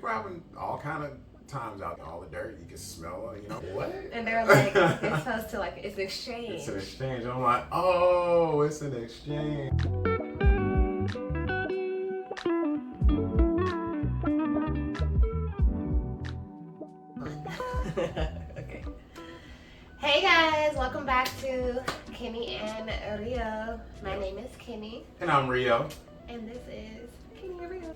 people having all kind of times out there. All the dirt, you can smell it, you know. What? And they're like, it's supposed to like, it's an exchange. It's an exchange. I'm like, oh, it's an exchange. Okay. Hey guys, welcome back to Kenny and Rio. My name is Kenny. And I'm Rio. And this is Kenny and Rio.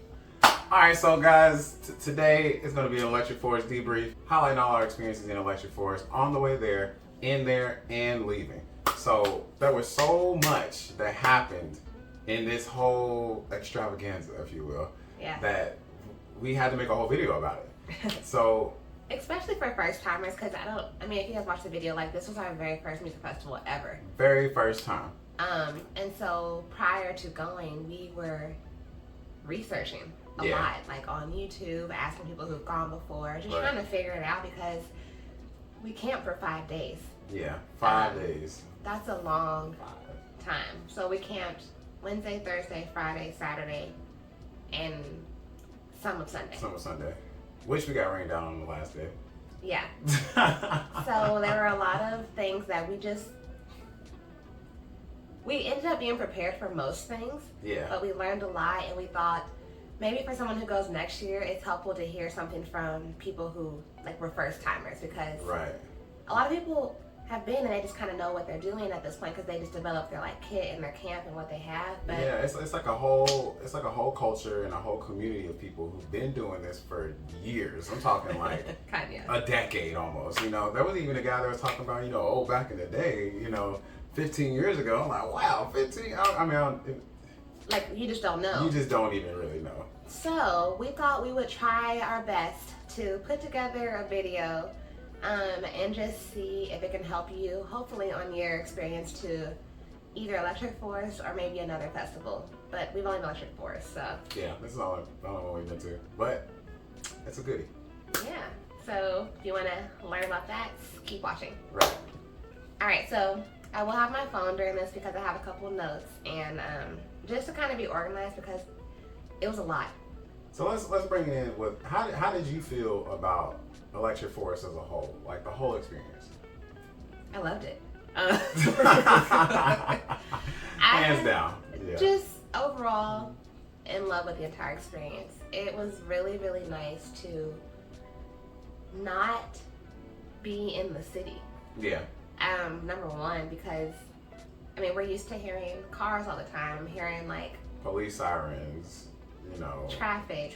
Alright, so guys, today is going to be an Electric Forest debrief, highlighting all our experiences in Electric Forest on the way there, in there, and leaving. So there was so much that happened in this whole extravaganza, if you will, that we had to make a whole video about it. So, especially for first timers, because I mean, if you guys watch the video, like this was our very first music festival ever. Very first time. And so prior to going, we were researching a lot, like on YouTube, asking people who've gone before, just trying to figure it out because we camped for 5 days. Yeah, 5 days. That's a long time. So we camped Wednesday, Thursday, Friday, Saturday, and some of Sunday. Some of Sunday. Which we got rained down on the last day. Yeah. So there were a lot of things that we ended up being prepared for most things. Yeah. But we learned a lot, and we thought maybe for someone who goes next year, it's helpful to hear something from people who like were first timers, because a lot of people have been and they just kind of know what they're doing at this point because they just developed their like kit and their camp and what they have. But yeah, it's like a whole culture and a whole community of people who've been doing this for years. I'm talking like a decade almost. You know, there was even a guy that was talking about, you know, oh, back in the day, you know, 15 years ago. I'm like, wow, 15. I mean, like you just don't know. You just don't even really know. So we thought we would try our best to put together a video and just see if it can help you, hopefully on your experience to either Electric Forest or maybe another festival. But we've only been Electric Forest, so. Yeah, this is all we've been to. But it's a goodie. Yeah, so if you want to learn about that, keep watching. Right. Alright, so I will have my phone during this because I have a couple notes, and just to kind of be organized because it was a lot. So let's bring it in with, how did you feel about Electric Forest as a whole, like the whole experience? I loved it. Hands down. Yeah. Just overall in love with the entire experience. It was really, really nice to not be in the city. Yeah. Number one, because I mean we're used to hearing cars all the time, hearing like police sirens, you know, traffic.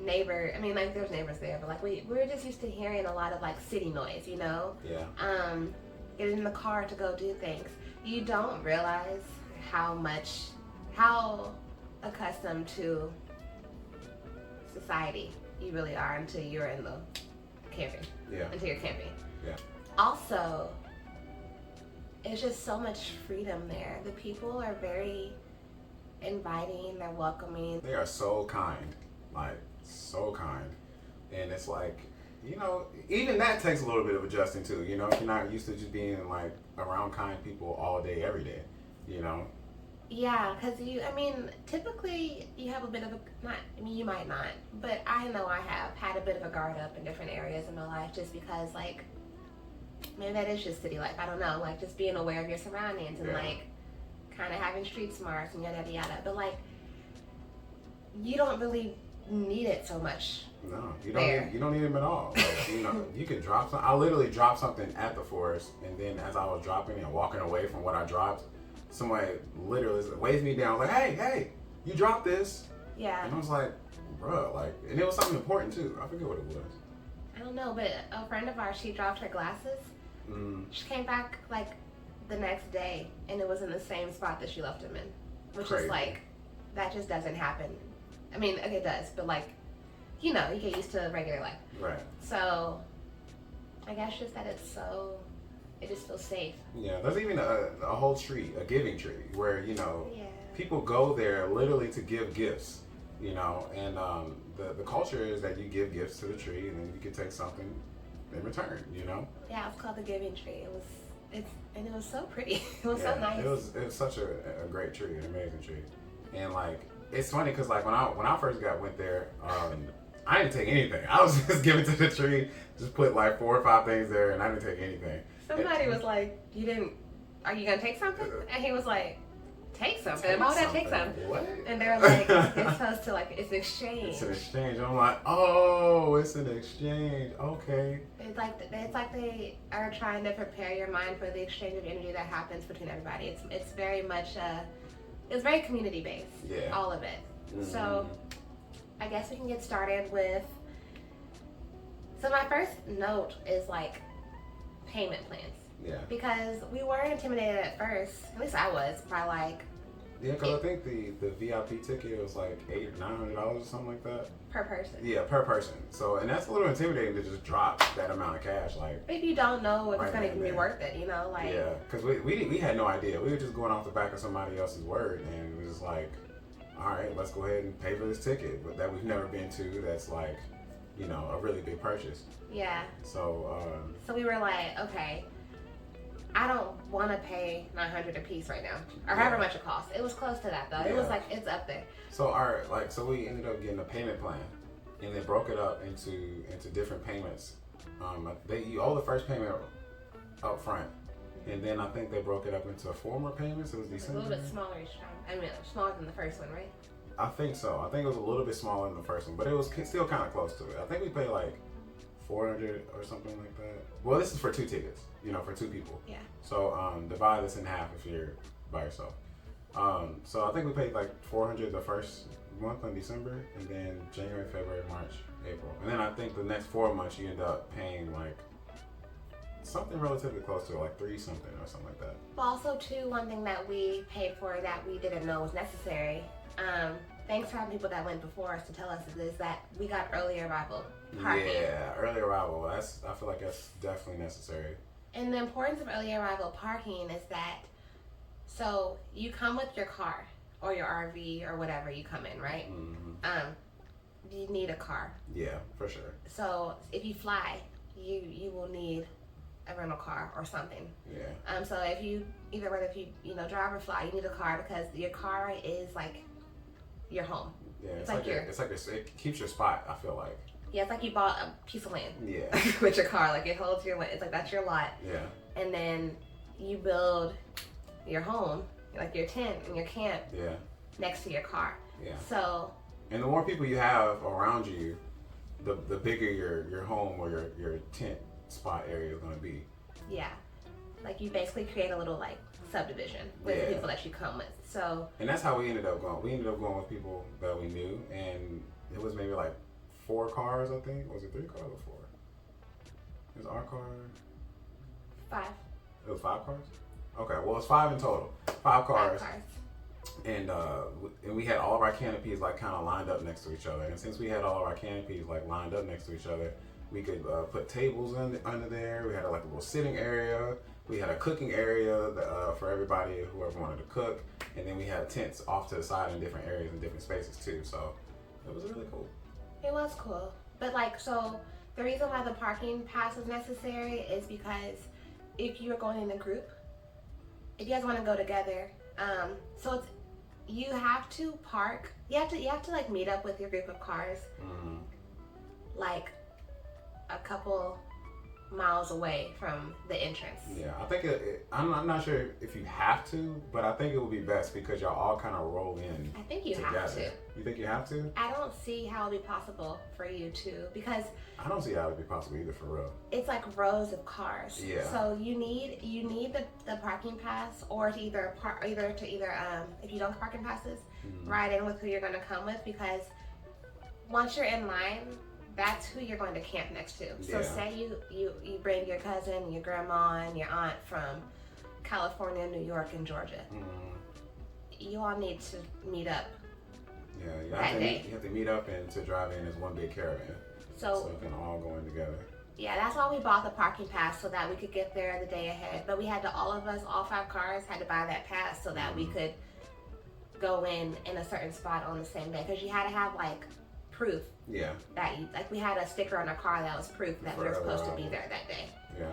Neighbor, I mean like there's neighbors there, but like we're just used to hearing a lot of like city noise, you know? Yeah. Getting in the car to go do things. You don't realize how accustomed to society you really are until you're in the camping. Yeah. Until you're camping. Yeah. Also, it's just so much freedom there. The people are very inviting, they're welcoming. They are so kind, like so kind. And it's like, you know, even that takes a little bit of adjusting too, you know, if you're not used to just being like around kind people all day, every day, you know? Yeah, because I mean, typically you have a bit of you might not, but I know I have had a bit of a guard up in different areas in my life just because like, maybe that is just city life, I don't know, like just being aware of your surroundings and like kind of having street smarts and yada yada, but like, you don't really need it so much. No, you don't need them at all. Like, you know, you can drop something. I literally dropped something at the forest, and then as I was dropping and walking away from what I dropped, somebody literally waved me down, like, hey, you dropped this. Yeah. And I was like, bruh, like, and it was something important too. I forget what it was. I don't know, but a friend of ours, she dropped her glasses. She came back like the next day, and it was in the same spot that she left them in, which is like, that just doesn't happen. I mean, okay, it does, but like, you know, you get used to regular life. Right. So, I guess just that it just feels safe. Yeah, there's even a whole tree, a giving tree, where, you know, people go there literally to give gifts, you know, and the culture is that you give gifts to the tree and then you can take something in return, you know? Yeah, it's called the giving tree. It was so pretty. It was so nice. It was such a great tree, an amazing tree. And like, it's funny because like when I first went there, I didn't take anything. I was just giving to the tree, just put like 4 or 5 things there, and I didn't take anything. Somebody was like, "You didn't? Are you gonna take something?" And he was like, "Take something? Why would I take something?" What? And they're like, "It's supposed to like it's an exchange." It's an exchange. I'm like, oh, it's an exchange. Okay. It's like they are trying to prepare your mind for the exchange of energy that happens between everybody. It's very much it's very community based. Yeah. All of it. Mm-hmm. So I guess we can get started with. So my first note is like payment plans. Yeah. Because we were intimidated at first. At least I was by like. Yeah, because I think the VIP ticket was like $800-900 or something like that. Per person. Yeah, per person. So, and that's a little intimidating to just drop that amount of cash, like. If you don't know if it's right gonna be worth it, you know, like. Yeah, because we had no idea. We were just going off the back of somebody else's word, and it was like, all right, let's go ahead and pay for this ticket, but that we've never been to. That's like, you know, a really big purchase. Yeah. So. So we were like, okay. I don't want to pay $900 a piece right now, or however much it costs. It was close to that though. Yeah. It was like it's up there. So so we ended up getting a payment plan, and they broke it up into different payments. You owe the first payment up front, and then I think they broke it up into 4 more payments. It was It's a December. little bit smaller each time. I mean, smaller than the first one, right? I think so. I think it was a little bit smaller than the first one, but it was still kind of close to it. I think we paid like 400 or something like that. Well, this is for 2 tickets, you know, for 2 people. Yeah. So divide this in half if you're by yourself. So I think we paid like 400 the first month in December, and then January, February, March, April, and then I think the next 4 months you end up paying like something relatively close to it, like 3 something or something like that. But also too, one thing that we paid for that we didn't know was necessary. Thanks for having people that went before us to tell us is that we got early arrival parking. Yeah, early arrival. I feel like that's definitely necessary. And the importance of early arrival parking is that, so you come with your car or your RV or whatever you come in, right? Mm-hmm. You need a car. Yeah, for sure. So if you fly, you will need a rental car or something. Yeah. So if you whether you drive or fly, you need a car because your car is like your home. Yeah, it keeps your spot. I feel like. Yeah, it's like you bought a piece of land. Yeah. With your car, like it holds your land. It's like that's your lot. Yeah. And then you build your home, like your tent and your camp. Yeah. Next to your car. Yeah. So. And the more people you have around you, the bigger your home or your tent spot area is going to be. Yeah. Like you basically create a little like subdivision with the people that you come with. So. And that's how we ended up going. We ended up going with people that we knew, and it was maybe like 4 cars, I think. Was it 3 cars or 4? It was our car. 5. It was 5 cars? Okay, well it's 5 in total. 5 cars. 5 cars. And we had all of our canopies like kind of lined up next to each other. And since we had all of our canopies like lined up next to each other, we could put tables under there. We had like a little sitting area. We had a cooking area for everybody, whoever wanted to cook. And then we had tents off to the side in different areas and different spaces too. So it was really cool. It was cool. But like, so the reason why the parking pass is necessary is because if you're going in a group, if you guys want to go together, so it's, you have to park, you have to like meet up with your group of cars, like a couple miles away from the entrance. Yeah, I think I'm not sure if you have to, but I think it would be best because y'all all kind of roll in. I think you together. have to. You think you have to? I don't see how it'd be possible for you to, because I don't see how it'd be possible either, for real. it's like rows of cars. Yeah. So you need the parking pass, or to either if you don't have parking passes, ride in with who you're going to come with, because once you're in line, that's who you're going to camp next to. So say you bring your cousin, your grandma, and your aunt from California, New York, and Georgia. You all need to meet up. Yeah, you have to meet up and to drive in as one big caravan. So you can all go in together. Yeah, that's why we bought the parking pass, so that we could get there the day ahead. But we had to, all 5 cars had to buy that pass so that we could go in a certain spot on the same day. Because you had to have like proof. Yeah. That we had a sticker on our car that was proof that we were supposed to be there that day. Yeah.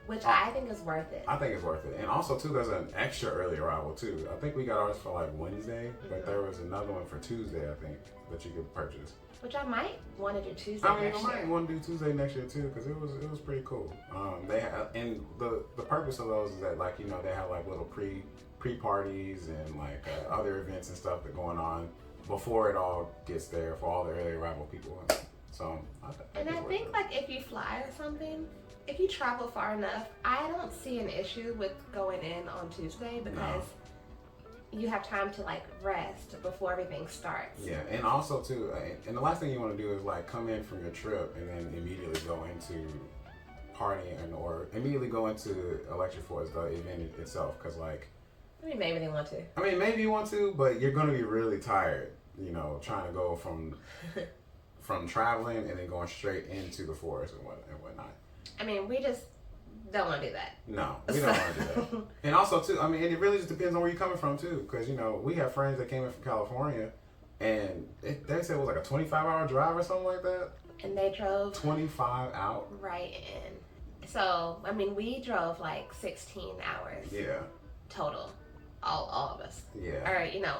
which I think is worth it. I think it's worth it. And also, too, there's an extra early arrival, too. I think we got ours for like Wednesday, but there was another one for Tuesday, I think, that you could purchase. Which I might want to do Tuesday I next year. might want to do Tuesday next year, too, because it was pretty cool. They have, and the purpose of those is that, like, you know, they have like little pre-parties and like other events and stuff that going on before it all gets there for all the early arrival people. So I think like if you fly or something, if you travel far enough, I don't see an issue with going in on Tuesday because you have time to like rest before everything starts. Yeah, and also too, and the last thing you want to do is like come in from your trip and then immediately go into partying or immediately go into Electric Forest, the event itself, because like. I mean, maybe they want to. I mean, maybe you want to, but you're going to be really tired, you know, trying to go from traveling and then going straight into the forest and whatnot. I mean, we just don't want to do that. No, we don't want to do that. And also, too, I mean, and it really just depends on where you're coming from, too, because, you know, we have friends that came in from California, and they said it was like a 25-hour drive or something like that. And they drove 25 out. Right in. So, I mean, we drove like 16 hours. Yeah. Total. All of us. Yeah. Or, you know,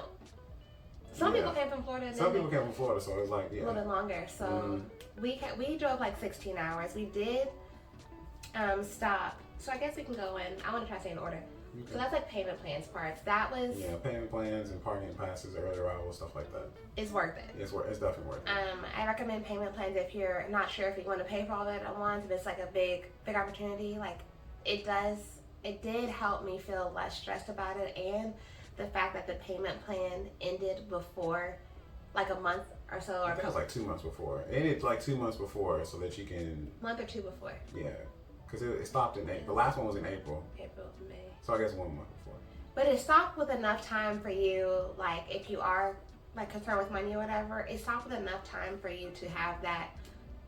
some people came from Florida. Some people came from Florida, so it's like, a little bit longer. So we drove like 16 hours. We did stop. So I guess we can go in. I want to try to stay in order. Okay. So that's like payment plans parts. That was payment plans and parking passes, early arrival, stuff like that. It's worth it. It's definitely worth it. I recommend payment plans if you're not sure if you want to pay for all that at once. If it's like a big opportunity, like it did help me feel less stressed about it, and the fact that the payment plan ended before like a month or so. I think it was like 2 months before. It ended like 2 months before so that you can... Month or two before. Yeah, because it stopped in April. The last one was in April. April, May. So I guess 1 month before. But it stopped with enough time for you, like if you are like concerned with money or whatever, it stopped with enough time for you to have that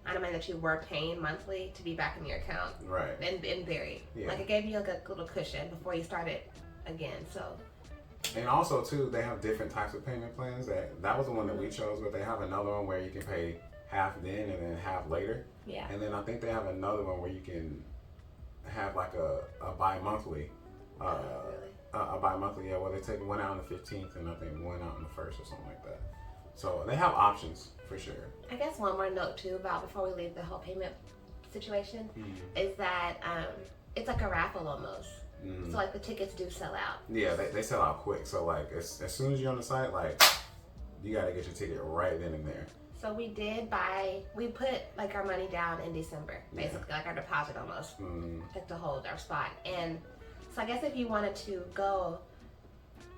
amount that you were paying monthly to be back in your account. Right. And buried. Yeah. Like it gave you a good little cushion before you started again. So. And also too, they have different types of payment plans. That was the one that we chose, but they have another one where you can pay half then and then half later. Yeah. And then I think they have another one where you can have like a bi-monthly. Really? A bi-monthly, yeah, where they take one out on the 15th and I think one out on the 1st or something like that. So they have options for sure. I guess one more note too about before we leave the whole payment situation is that it's like a raffle almost. So like the tickets do sell out. Yeah, they sell out quick. So like as soon as you're on the site, like you gotta get your ticket right then and there. So we put like our money down in December, basically like our deposit almost, like to hold our spot. And so I guess if you wanted to go,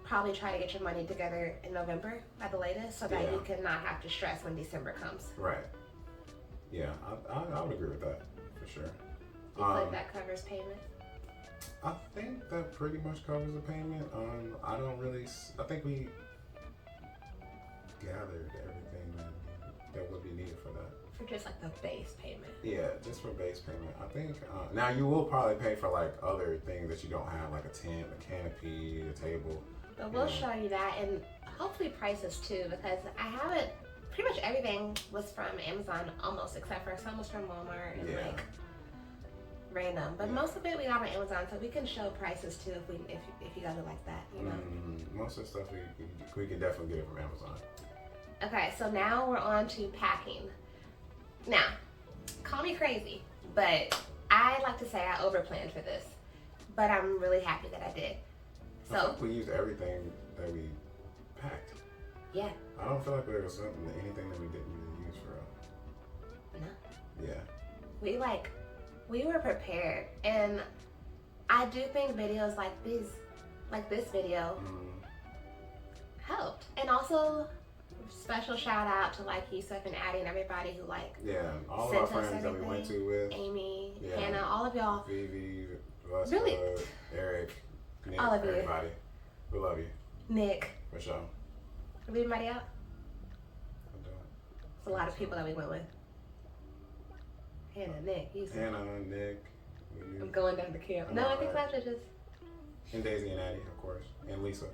probably try to get your money together in November at the latest, so that you can not have to stress when December comes. Right. Yeah, I would agree with that for sure. You feel like that covers payment? I think that pretty much covers the payment. I think we gathered everything that would be needed for that. For just like the base payment. Yeah, just for base payment. I think now you will probably pay for like other things that you don't have, like a tent, a canopy, a table. But we'll show you that, and hopefully prices too, because I haven't. Pretty much everything was from Amazon, almost, except for some was from Walmart and like random. But most of it we got on Amazon, so we can show prices too if you guys would like that, you know. Most of the stuff we can definitely get it from Amazon. Okay, so now we're on to packing. Now, call me crazy, but I like to say I overplanned for this, but I'm really happy that I did. So I think we used everything that we packed. Yeah. I don't feel like there was anything that we didn't really use for No. Yeah. We were prepared, and I do think videos like this video helped. And also, special shout out to like Yusuf and Addie and everybody who all of our friends that we went to with Amy, Hannah, all of y'all. Vivi, Vespa, really? Eric, Nick, all of you. Everybody. We love you. Nick. For sure. Leave anybody out? I'm doing. It's a lot of people that we went with. Hannah, Nick, Yusuf. Hannah, Nick. I'm going down to camp. No, I think that's just. And Daisy and Addie, of course. And Lisa.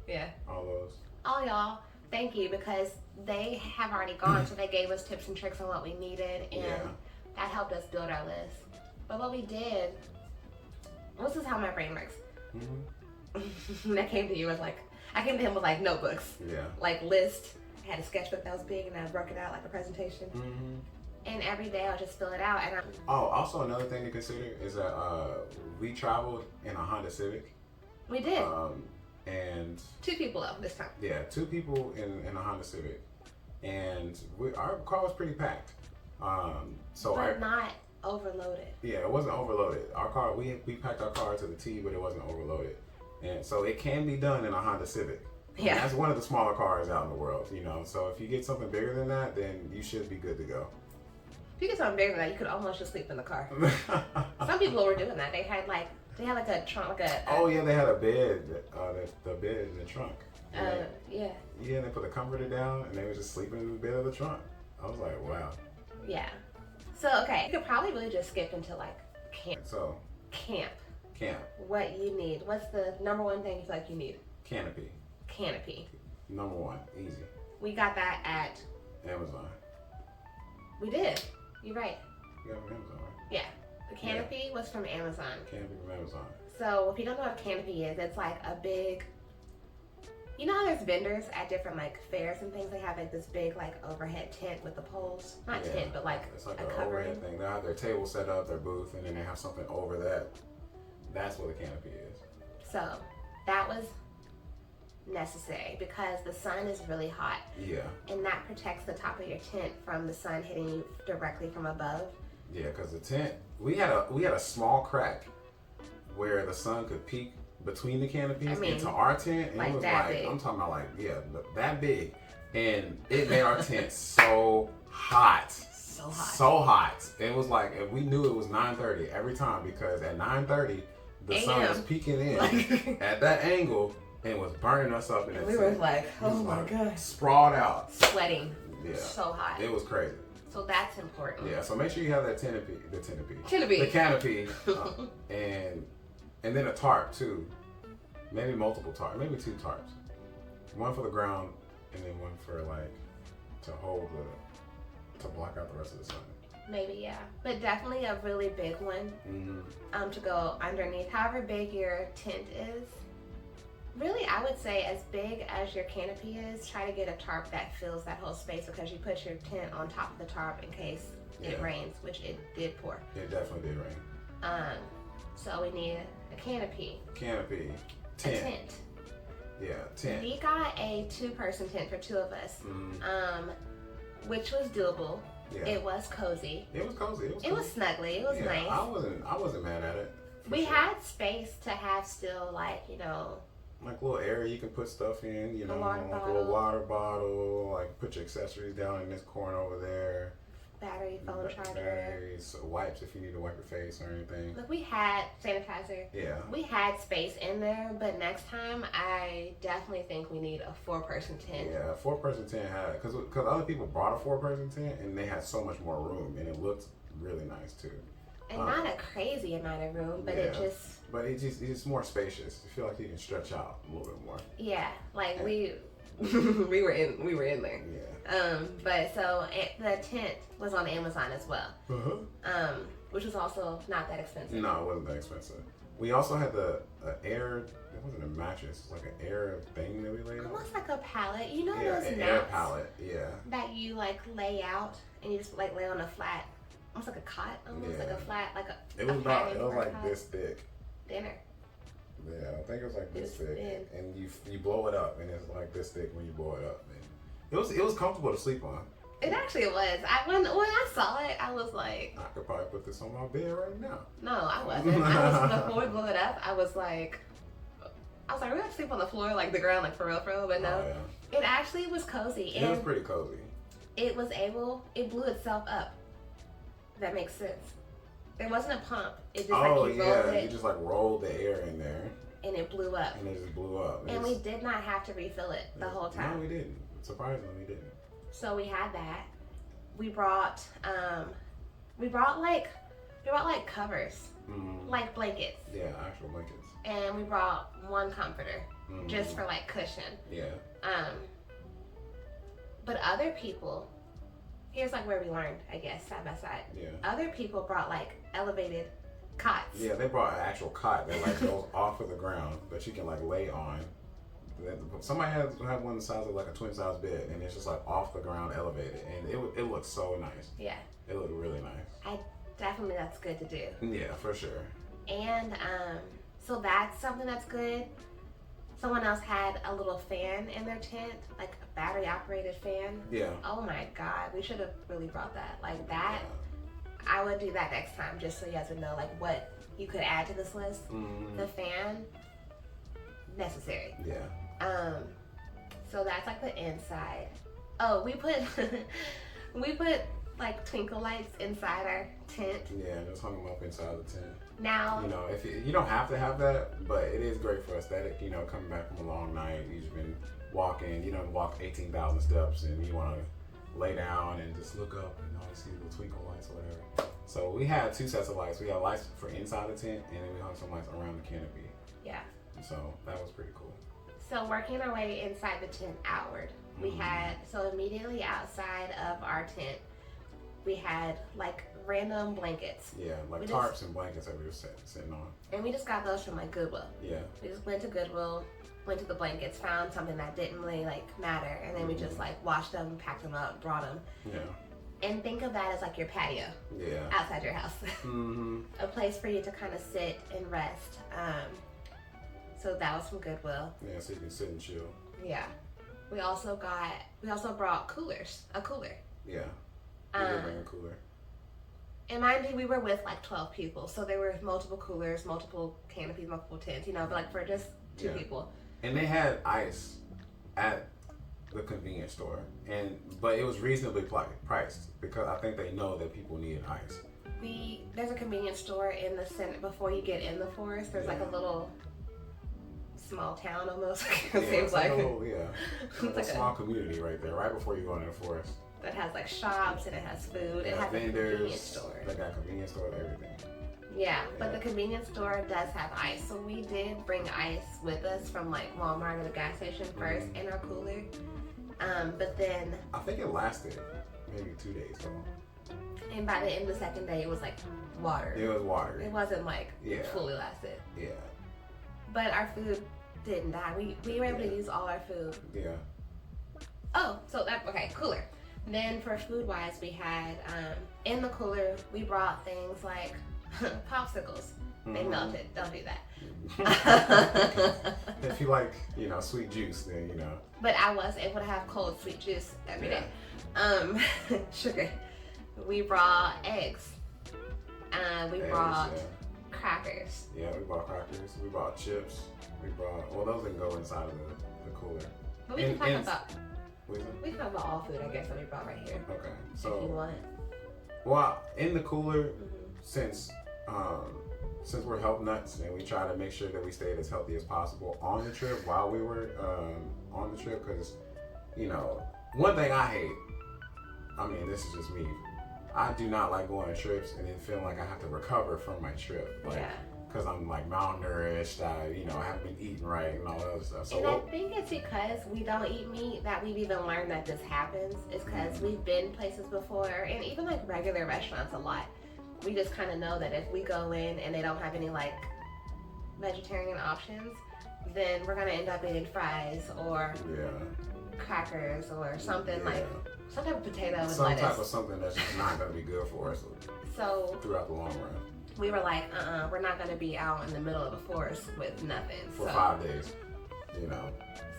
Yeah. All those. All y'all, thank you, because they have already gone, so they gave us tips and tricks on what we needed, and that helped us build our list. But what we did this is how my brain works. Mm-hmm. When I came to you, I came to him with like notebooks, Yeah. like list. I had a sketchbook that was big, and I broke it out like a presentation. Mm-hmm. And every day I'll just fill it out. And Also another thing to consider is that we traveled in a Honda Civic. we did. And 2 people though this time. yeah, 2 people in a Honda Civic, and our car was pretty packed. But not overloaded. Yeah, it wasn't overloaded. Our car, we packed our car to the T, but it wasn't overloaded, and so it can be done in a Honda Civic. Yeah, and that's one of the smaller cars out in the world, you know. So if you get something bigger than that, then you should be good to go. If you get something bigger than that, you could almost just sleep in the car. Some people were doing that. They had like a trunk, oh yeah, they had a bed, the bed in the trunk. Yeah. Yeah, they put the comforter down, and they were just sleeping in the bed of the trunk. I was like, wow. Yeah. So okay, you could probably really just skip into like camp. So Camp. What you need? What's the number one thing you feel like you need? canopy. Canopy. Number 1, easy. We got that at. Amazon. We did. You're right. You got it from Amazon, right? Yeah. The canopy was from Amazon. Canopy from Amazon. So if you don't know what canopy is, it's like a big. You know how there's vendors at different like fairs and things? They have like this big like overhead tent with the poles. Not tent, but like it's like a an covering. overhead thing. They have their table set up, their booth, and then they have something over that. That's what a canopy is. So that was necessary because the sun is really hot. Yeah. And that protects the top of your tent from the sun hitting you directly from above. Yeah, because the tent, we had a small crack where the sun could peek between the canopies into our tent, and like it was that like big. I'm talking about like that big, and it made our tent so hot. So hot. It was like, and we knew it was 9:30 every time because at 9:30 the sun was peeking in at that angle and was burning us up in the we tent. were like, oh my god, sprawled out, sweating. Yeah, so hot. It was crazy. So that's important. Yeah, so make sure you have that canopy, and then a tarp too. Maybe multiple tarps, maybe 2 tarps. One for the ground, and then one for like to block out the rest of the sun. Maybe, yeah, but definitely a really big one. Mm-hmm. To go underneath. However big your tent is. Really, I would say as big as your canopy is, try to get a tarp that fills that whole space because you put your tent on top of the tarp in case it rains, which it did pour. It definitely did rain. So we need a canopy. Tent. A tent. Yeah, tent. We got a 2-person tent for 2 of us, which was doable. Yeah. It was cozy. It was cozy. It was snuggly. It was nice. I wasn't mad at it. We had space to have still like like a little area you can put stuff in, a little water bottle, like put your accessories down in this corner over there. Battery, phone charger. Batteries, wipes if you need to wipe your face or anything. Look, we had sanitizer. Yeah. We had space in there, but next time I definitely think we need a 4-person tent. Yeah, a 4-person tent had, because other people brought a 4-person tent and they had so much more room and it looked really nice too. And not a crazy amount of room, but it's more spacious. You feel like you can stretch out a little bit more. Yeah, like we were in there. Yeah. But so the tent was on Amazon as well. Which was also not that expensive. No, it wasn't that expensive. We also had the air. It wasn't a mattress. It was like an air thing that we laid on. Almost like a pallet. You know those mats air pallet. Yeah. That you like lay out and you just like lay on a flat. Almost like a cot, like a flat, like a. It was like this thick. Dinner. Yeah, I think it was like this thick, and you blow it up, and it's like this thick when you blow it up. And it was comfortable to sleep on. It actually was. When I saw it, I was like, I could probably put this on my bed right now. No, I wasn't. Before we blew it up, I was like, we're gonna sleep on the floor, like the ground, like for real, but no. Oh, yeah. It actually was cozy. It was pretty cozy. It blew itself up. That makes sense. There wasn't a pump. It just rolled it. You just like rolled the air in there. And it blew up. And it just blew up. And we did not have to refill it the whole time. No, we didn't. Surprisingly, we didn't. So we had that. We brought like covers, like blankets. Yeah, actual blankets. And we brought 1 comforter just for like cushion. Yeah. But other people. Here's like where we learned, I guess, side by side. Yeah. Other people brought like elevated cots. Yeah, they brought an actual cot that like goes off of the ground that you can like lay on. Somebody had one the size of like a twin size bed, and it's just like off the ground, elevated, and it looked so nice. Yeah. It looked really nice. Definitely that's good to do. Yeah, for sure. And so that's something that's good. Someone else had a little fan in their tent, like a battery operated fan. Yeah. Oh my God, we should have really brought that. Like that, I would do that next time, just so you guys would know like what you could add to this list. Mm-hmm. The fan, necessary. Yeah. So that's like the inside. Oh, we put like twinkle lights inside our tent. Yeah, just hung them up inside the tent. Now, you know, if you don't have to have that, but it is great for aesthetic. You know, coming back from a long night, you've been walking. You don't walk 18,000 steps, and you want to lay down and just look up and all you see little twinkle lights or whatever. So we had 2 sets of lights. We had lights for inside the tent, and then we hung some lights around the canopy. Yeah. So that was pretty cool. So working our way inside the tent outward, we had, so immediately outside of our tent, we had like random blankets. Yeah, like tarps and blankets that we were sitting on. And we just got those from like Goodwill. Yeah. We just went to Goodwill, went to the blankets, found something that didn't really like matter, and then we just like washed them, packed them up, brought them. Yeah. And think of that as like your patio. Yeah. Outside your house. Mm-hmm. A place for you to kind of sit and rest. So that was from Goodwill. Yeah, so you can sit and chill. Yeah. We also brought coolers. A cooler. Yeah. We did bring a cooler. And mind you, we were with like 12 people, so there were multiple coolers, multiple canopies, multiple tents, you know, but like for just 2 people. And they had ice at the convenience store, but it was reasonably priced because I think they know that people needed ice. There's a convenience store in the center before you get in the forest. There's like a little small town almost. It seems like a small community right there, right before you go into the forest. That has like shops and it has food. It has vendors, a convenience store. They got a convenience store and everything. Yeah, but the convenience store does have ice. So we did bring ice with us from like Walmart or the gas station first in our cooler. But then I think it lasted maybe 2 days though. And by the end of the second day, it was like water. It was water. It wasn't like fully lasted. Yeah. But our food didn't die. We were able to use all our food. Yeah. Oh, so cooler. Then for food wise, we had in the cooler we brought things like popsicles. They melted. Don't do that. If you like, sweet juice, then But I was able to have cold sweet juice every day. Sugar. We brought eggs. We brought crackers. Yeah, we brought crackers. We brought chips. Those didn't go inside of the cooler. But we can talk about. We can talk about all food, I guess, that we brought right here. Okay, so if you want. Well, in the cooler, since we're health nuts and we try to make sure that we stayed as healthy as possible on the trip while we were on the trip, because one thing I hate. I mean, this is just me. I do not like going on trips and then feeling like I have to recover from my trip. Because I'm like malnourished, I haven't been eating right and all that other stuff. And I think it's because we don't eat meat that we've even learned that this happens. It's because we've been places before, and even like regular restaurants a lot. We just kind of know that if we go in and they don't have any like vegetarian options, then we're gonna end up eating fries or crackers or something like some type of potato and some lettuce. Type of something that's just not gonna be good for us. So throughout the long run. We were like, we're not gonna be out in the middle of the forest with nothing. For 5 days,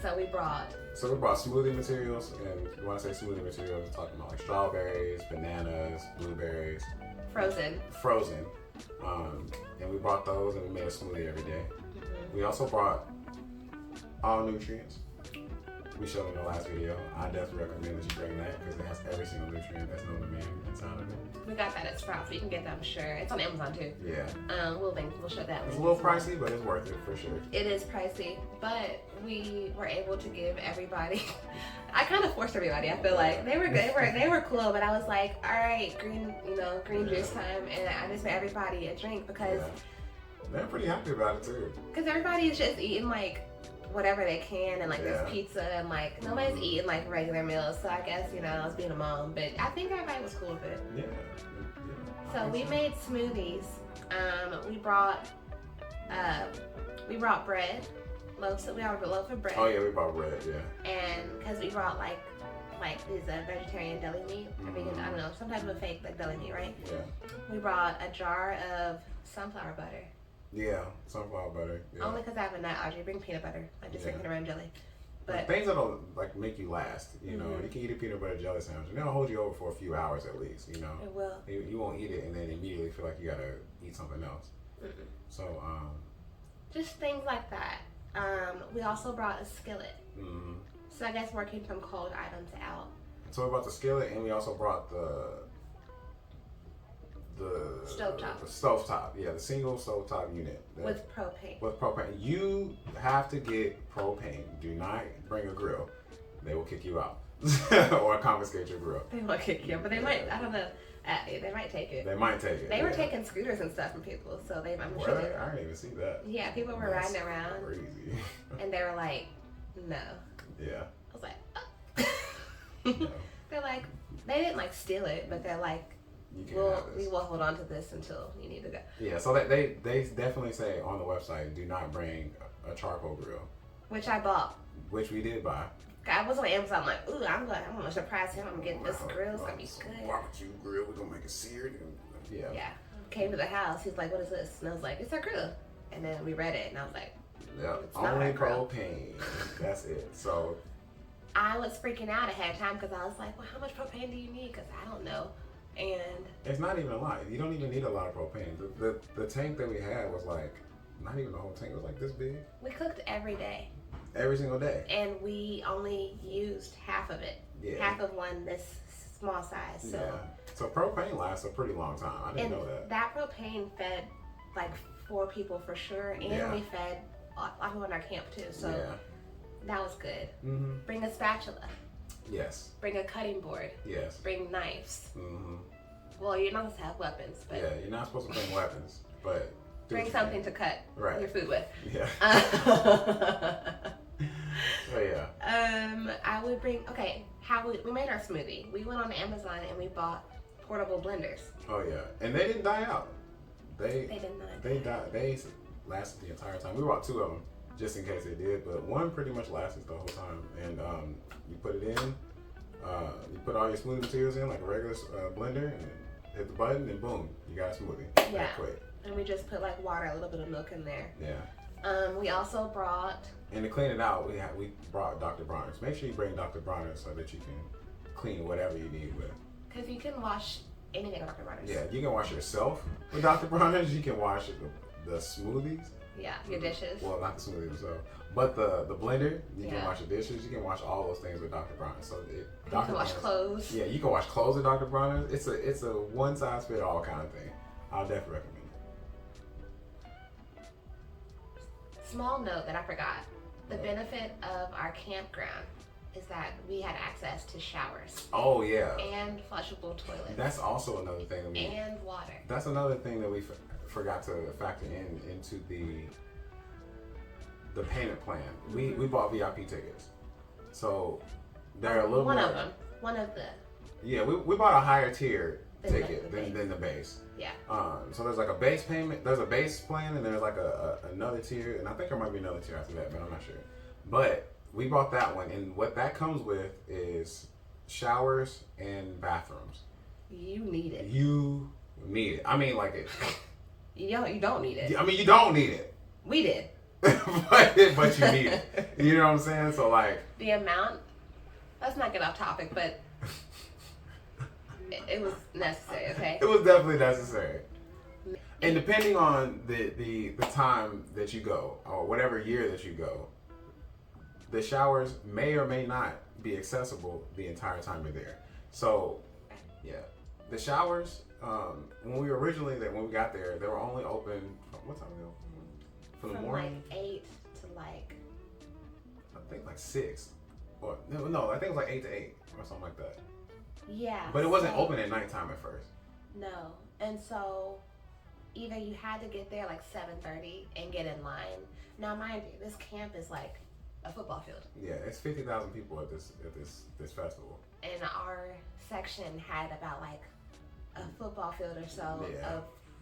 So we brought smoothie materials, and when I say smoothie materials, I'm talking about like strawberries, bananas, blueberries. Frozen. And we brought those and we made a smoothie every day. We also brought all nutrients. We showed in the last video. I definitely recommend that you bring that because it has every single nutrient that's known to man inside of it. We got that at Sprouts. You can get that, I'm sure. It's on Amazon too. Yeah. We'll show that. It's a little pricey, but it's worth it for sure. It is pricey, but we were able to give everybody. I kind of forced everybody. I feel like they were good. They were cool, but I was like, all right, green juice time, and I just made everybody a drink because they're pretty happy about it too. Because everybody is just eating like whatever they can, and like there's pizza, and like nobody's eating like regular meals. So I guess I was being a mom, but I think everybody was cool with it. Yeah. So we made smoothies. We brought bread, loaves. We have a loaf of bread. Oh yeah, we brought bread. Yeah. And because we brought like these vegetarian deli meat, or vegan, I don't know, some type of fake like deli meat, right? Yeah. We brought a jar of sunflower butter. Yeah, sunflower butter. Yeah. Only because I have a nut allergy. Bring peanut butter. I just drink peanut butter and jelly. But things that'll like make you last. You know, you can eat a peanut butter jelly sandwich, and it'll hold you over for a few hours at least. You know, it will. You won't eat it and then immediately feel like you gotta eat something else. So just things like that. We also brought a skillet. So I guess we're keeping some cold items out. So we brought the skillet, and we also brought the stovetop. The stovetop, yeah, the single stovetop unit with propane. With propane, you have to get propane. Do not bring a grill; they will kick you out or confiscate your grill. They will kick you, but they might. I don't know. They might take it. They might take it. They were taking scooters and stuff from people, so they. I'm sure. I didn't even see that. Yeah, people were riding around. Crazy. And they were like, "No." Yeah. I was like, "Oh." They're like, they didn't like steal it, but they're like, we will hold on to this until you need to go. Yeah, so they definitely say on the website, do not bring a charcoal grill. Which I bought. Which we did buy. I was on Amazon like, ooh, I'm gonna surprise him. I'm gonna get this grill. It's gonna be good. Barbecue grill. We're gonna make it seared. Yeah. Yeah. Came to the house. He's like, what is this? And I was like, it's our grill. And then we read it, and I was like, it's only propane. That's it. So. I was freaking out ahead of time because I was like, well, how much propane do you need? Because I don't know. And it's not even a lot. You don't even need a lot of propane. The tank that we had was like, not even the whole tank. It was like this big. We cooked every day. Every single day. And we only used half of it. Yeah. Half of one this small size. So. Yeah. So propane lasts a pretty long time. I didn't know that. That propane fed like 4 people for sure. And we fed a lot of people in our camp too. So that was good. Bring a spatula. Yes. Bring a cutting board. Yes. Bring knives. Well, you're not supposed to have weapons, but you're not supposed to bring weapons, but bring something to cut your food with. Yeah. I would bring. Okay, we made our smoothie. We went on Amazon and we bought portable blenders. Oh yeah, and they didn't die out. They did not. They died. They lasted the entire time. We bought 2 of them just in case they did, but one pretty much lasted the whole time. And you put it in, you put all your smoothie materials in like a regular blender, and hit the button, and boom, you got a smoothie. Yeah. Quick. And we just put like water, a little bit of milk in there. Yeah. We also brought. And to clean it out, we brought Dr. Bronner's. Make sure you bring Dr. Bronner's so that you can clean whatever you need with. Because you can wash anything with Dr. Bronner's. Yeah, you can wash yourself with Dr. Bronner's. You can wash the smoothies. Yeah, your dishes. Well, not the smoothies themselves, but the blender. You can wash your dishes. You can wash all those things with Dr. Bronner's. So you can wash clothes. Yeah, you can wash clothes with Dr. Bronner's. It's a one size fit all kind of thing. I'll definitely recommend it. Small note that I forgot. The benefit of our campground is that we had access to showers. Oh yeah. And flushable toilets. That's also another thing that and water. That's another thing that we forgot to factor into the payment plan. We bought VIP tickets, so they're a little one more. of them. One of the. Yeah, we bought a higher tier ticket than the base. Yeah. So there's like a base payment. There's a base plan, and there's like another tier, and I think there might be another tier after that, but I'm not sure. But we bought that one, and what that comes with is showers and bathrooms. You need it. You need it. I mean, like it. You don't need it. I mean, you don't need it. We did. but you need it. You know what I'm saying? So like the amount. Let's not get off topic, but it was necessary. Okay. It was definitely necessary. And depending on the time that you go, or whatever year that you go, the showers may or may not be accessible the entire time you're there. So, yeah, the showers. When we got there, they were only open. What time we open? From the morning. Like 8 to like. I think like 6, or no, I think it was like 8 to 8 or something like that. Yeah. But it wasn't open at nighttime at first. No, and so either you had to get there like 7:30 and get in line. Now, mind you, this camp is like a football field. Yeah, it's 50,000 people at this festival. And our section had about like a football football field or so Yeah.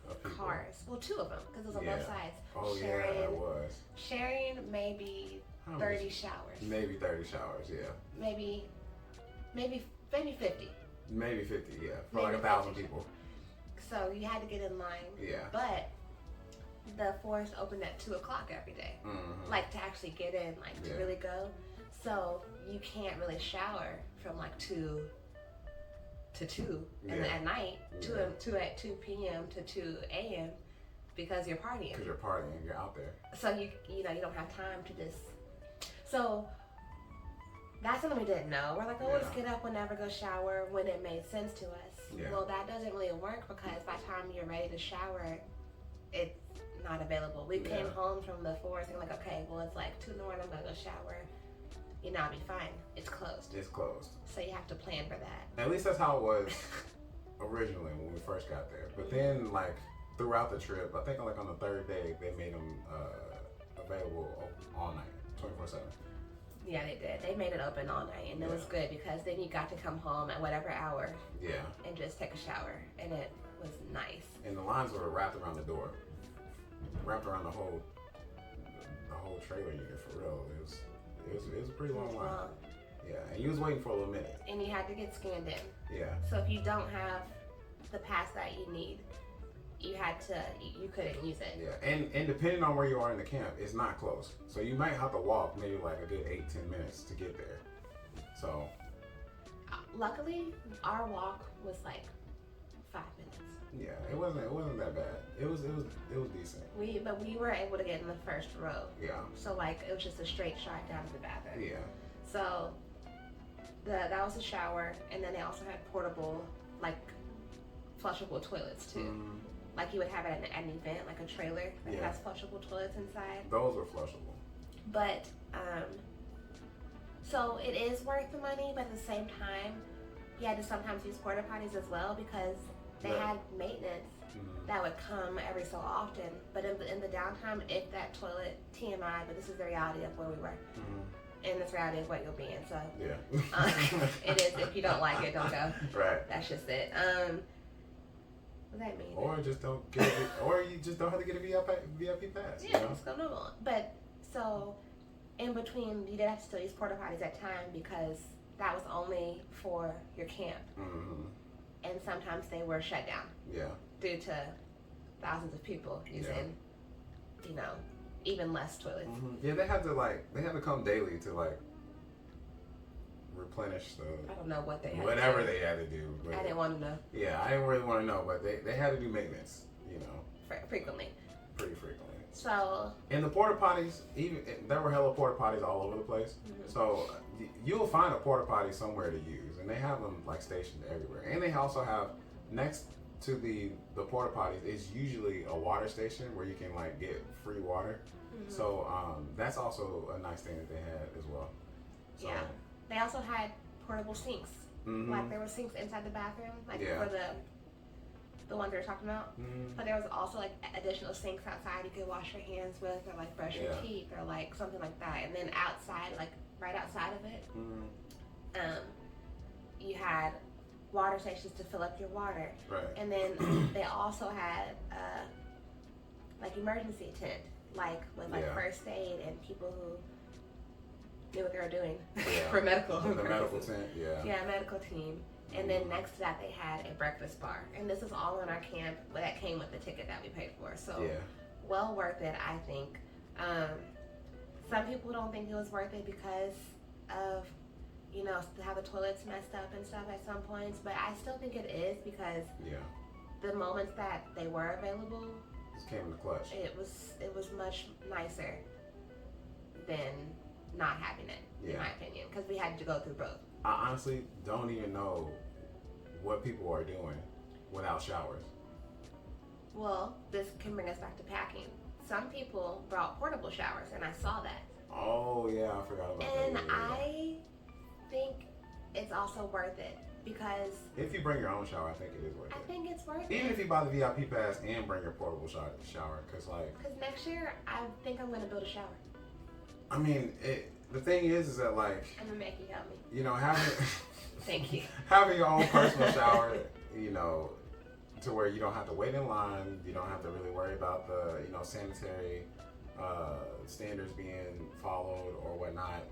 of cars. Well, 2 of them, because it was on Yeah. both sides. Oh sharing, yeah, it was. Sharing maybe 30 showers. Maybe 30 showers, yeah. Maybe 50. Maybe 50, yeah. For Maybe like 1,000 50. people. So you had to get in line. Yeah. But the forest opened at 2 o'clock every day. Mm-hmm. Like to actually get in, like to really go. So you can't really shower from like 2 to 2 at night, 2 p.m. to 2 a.m. because you're partying. Because you're partying, you're out there. So you don't have time to just. So that's something we didn't know. We're like, we'll just get up whenever, go shower when it made sense to us. Yeah. Well, that doesn't really work because by the time you're ready to shower, it's not available. We came home from the forest and like, okay, well it's like 2 in the morning, I'm gonna go shower. I'll be fine. It's closed. It's closed. So you have to plan for that. At least that's how it was originally when we first got there. But then, like, throughout the trip, I think like on the 3rd day, they made them available all night, 24/7. Yeah, they did. They made it open all night, and it was good because then you got to come home at whatever hour. Yeah. And just take a shower, and it was nice. And the lines were wrapped around the door, wrapped around the whole trailer unit for real. It was a pretty long line. Yeah, and you was waiting for a little minute. And you had to get scanned in. Yeah. So if you don't have the pass that you need, you couldn't use it. Yeah, and depending on where you are in the camp, it's not close. So you might have to walk maybe like a good 8-10 minutes to get there. So. Luckily, our walk was like 5 minutes. Yeah, it wasn't that bad. It was decent. But we were able to get in the first row. Yeah. So like it was just a straight shot down to the bathroom. Yeah. So that was a shower, and then they also had portable like flushable toilets too. Mm. Like you would have it at an event, like a trailer that has flushable toilets inside. Those were flushable. But so it is worth the money, but at the same time, you had to sometimes use porta potties as well because they had maintenance that would come every so often. But in the downtime, if that toilet, TMI, but this is the reality of where we were. And this reality is what you'll be in. So yeah, it is. If you don't like it, don't go. Right. That's just it. What does that mean? Or just don't get it, or you just don't have to get a VIP pass. Yeah, it's go normal. But so in between, you did have to still use porta potties at time because that was only for your camp. And sometimes they were shut down. Yeah. Due to thousands of people using, even less toilets. Yeah, they had to come daily to like replenish the. I don't know what they had whatever they had to do. But I didn't want to know. Yeah, I didn't really want to know, but they had to do maintenance, frequently. Pretty frequently. So. And the porta potties, there were hella porta potties all over the place. So you'll find a porta potty somewhere to use, and they have them like stationed everywhere. And they also have next to the porta potties is usually a water station where you can like get free water. So that's also a nice thing that they had as well. So, yeah. They also had portable sinks. Like there were sinks inside the bathroom, like for the ones we were talking about. But there was also like additional sinks outside you could wash your hands with, or like brush your teeth, or like something like that. And then outside, like right outside of it, you had water stations to fill up your water. Right. And then they also had like emergency tent, like with like first aid and people who knew what they were doing for medical. The medical tent, Yeah, medical team. And then next to that they had a breakfast bar. And this is all in our camp, but that came with the ticket that we paid for. So well worth it, I think. Some people don't think it was worth it because of, how the toilets messed up and stuff at some points, but I still think it is because the moments that they were available, just came in the clutch. It was much nicer than not having it, in my opinion, because we had to go through both. I honestly don't even know what people are doing without showers. Well, this can bring us back to packing. Some people brought portable showers, and I saw that. Oh yeah, I forgot about that. And I think it's also worth it because if you bring your own shower, I think it is worth it. I think it's worth it. Even if you buy the VIP pass and bring your portable shower, because next year I think I'm gonna build a shower. I mean, the thing is that like I'm gonna make you help me. Having Thank you. Having your own personal shower, to where you don't have to wait in line. You don't have to really worry about the sanitary standards being followed or whatnot.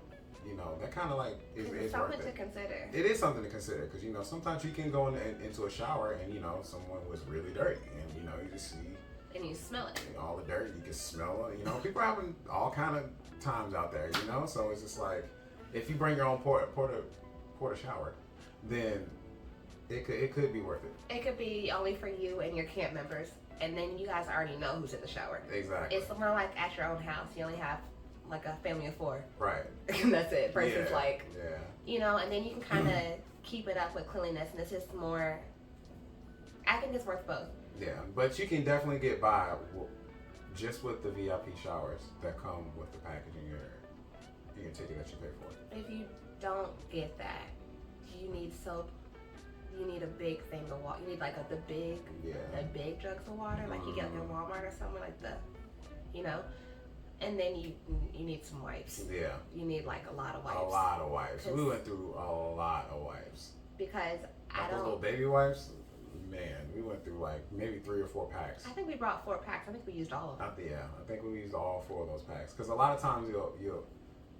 That kind of like is It's worth something it. to consider. It is something to consider because sometimes you can go into a shower and someone was really dirty and you just see And you smell it. all the dirt. You can smell it. People are having all kind of times out there. So it's just like if you bring your own porta shower, then it could be worth it. It could be only for you and your camp members, and then you guys already know who's in the shower. Exactly. It's more like at your own house. You only have like a family of 4. Right. And that's it. Versus like, yeah. and then you can kind of keep it up with cleanliness, and it's just more. I think it's worth both. Yeah, but you can definitely get by just with the VIP showers that come with the package in your ticket that you pay for. If you don't get that, you need soap. You need a big thing of water. You need like the big jugs of water, like you get like in Walmart or somewhere like and then you need some wipes. Yeah. You need like a lot of wipes. A lot of wipes. We went through a lot of wipes. Because like those little baby wipes, man, we went through like maybe 3 or 4 packs. I think we brought 4 packs. I think we used all of them. I think we used all 4 of those packs because a lot of times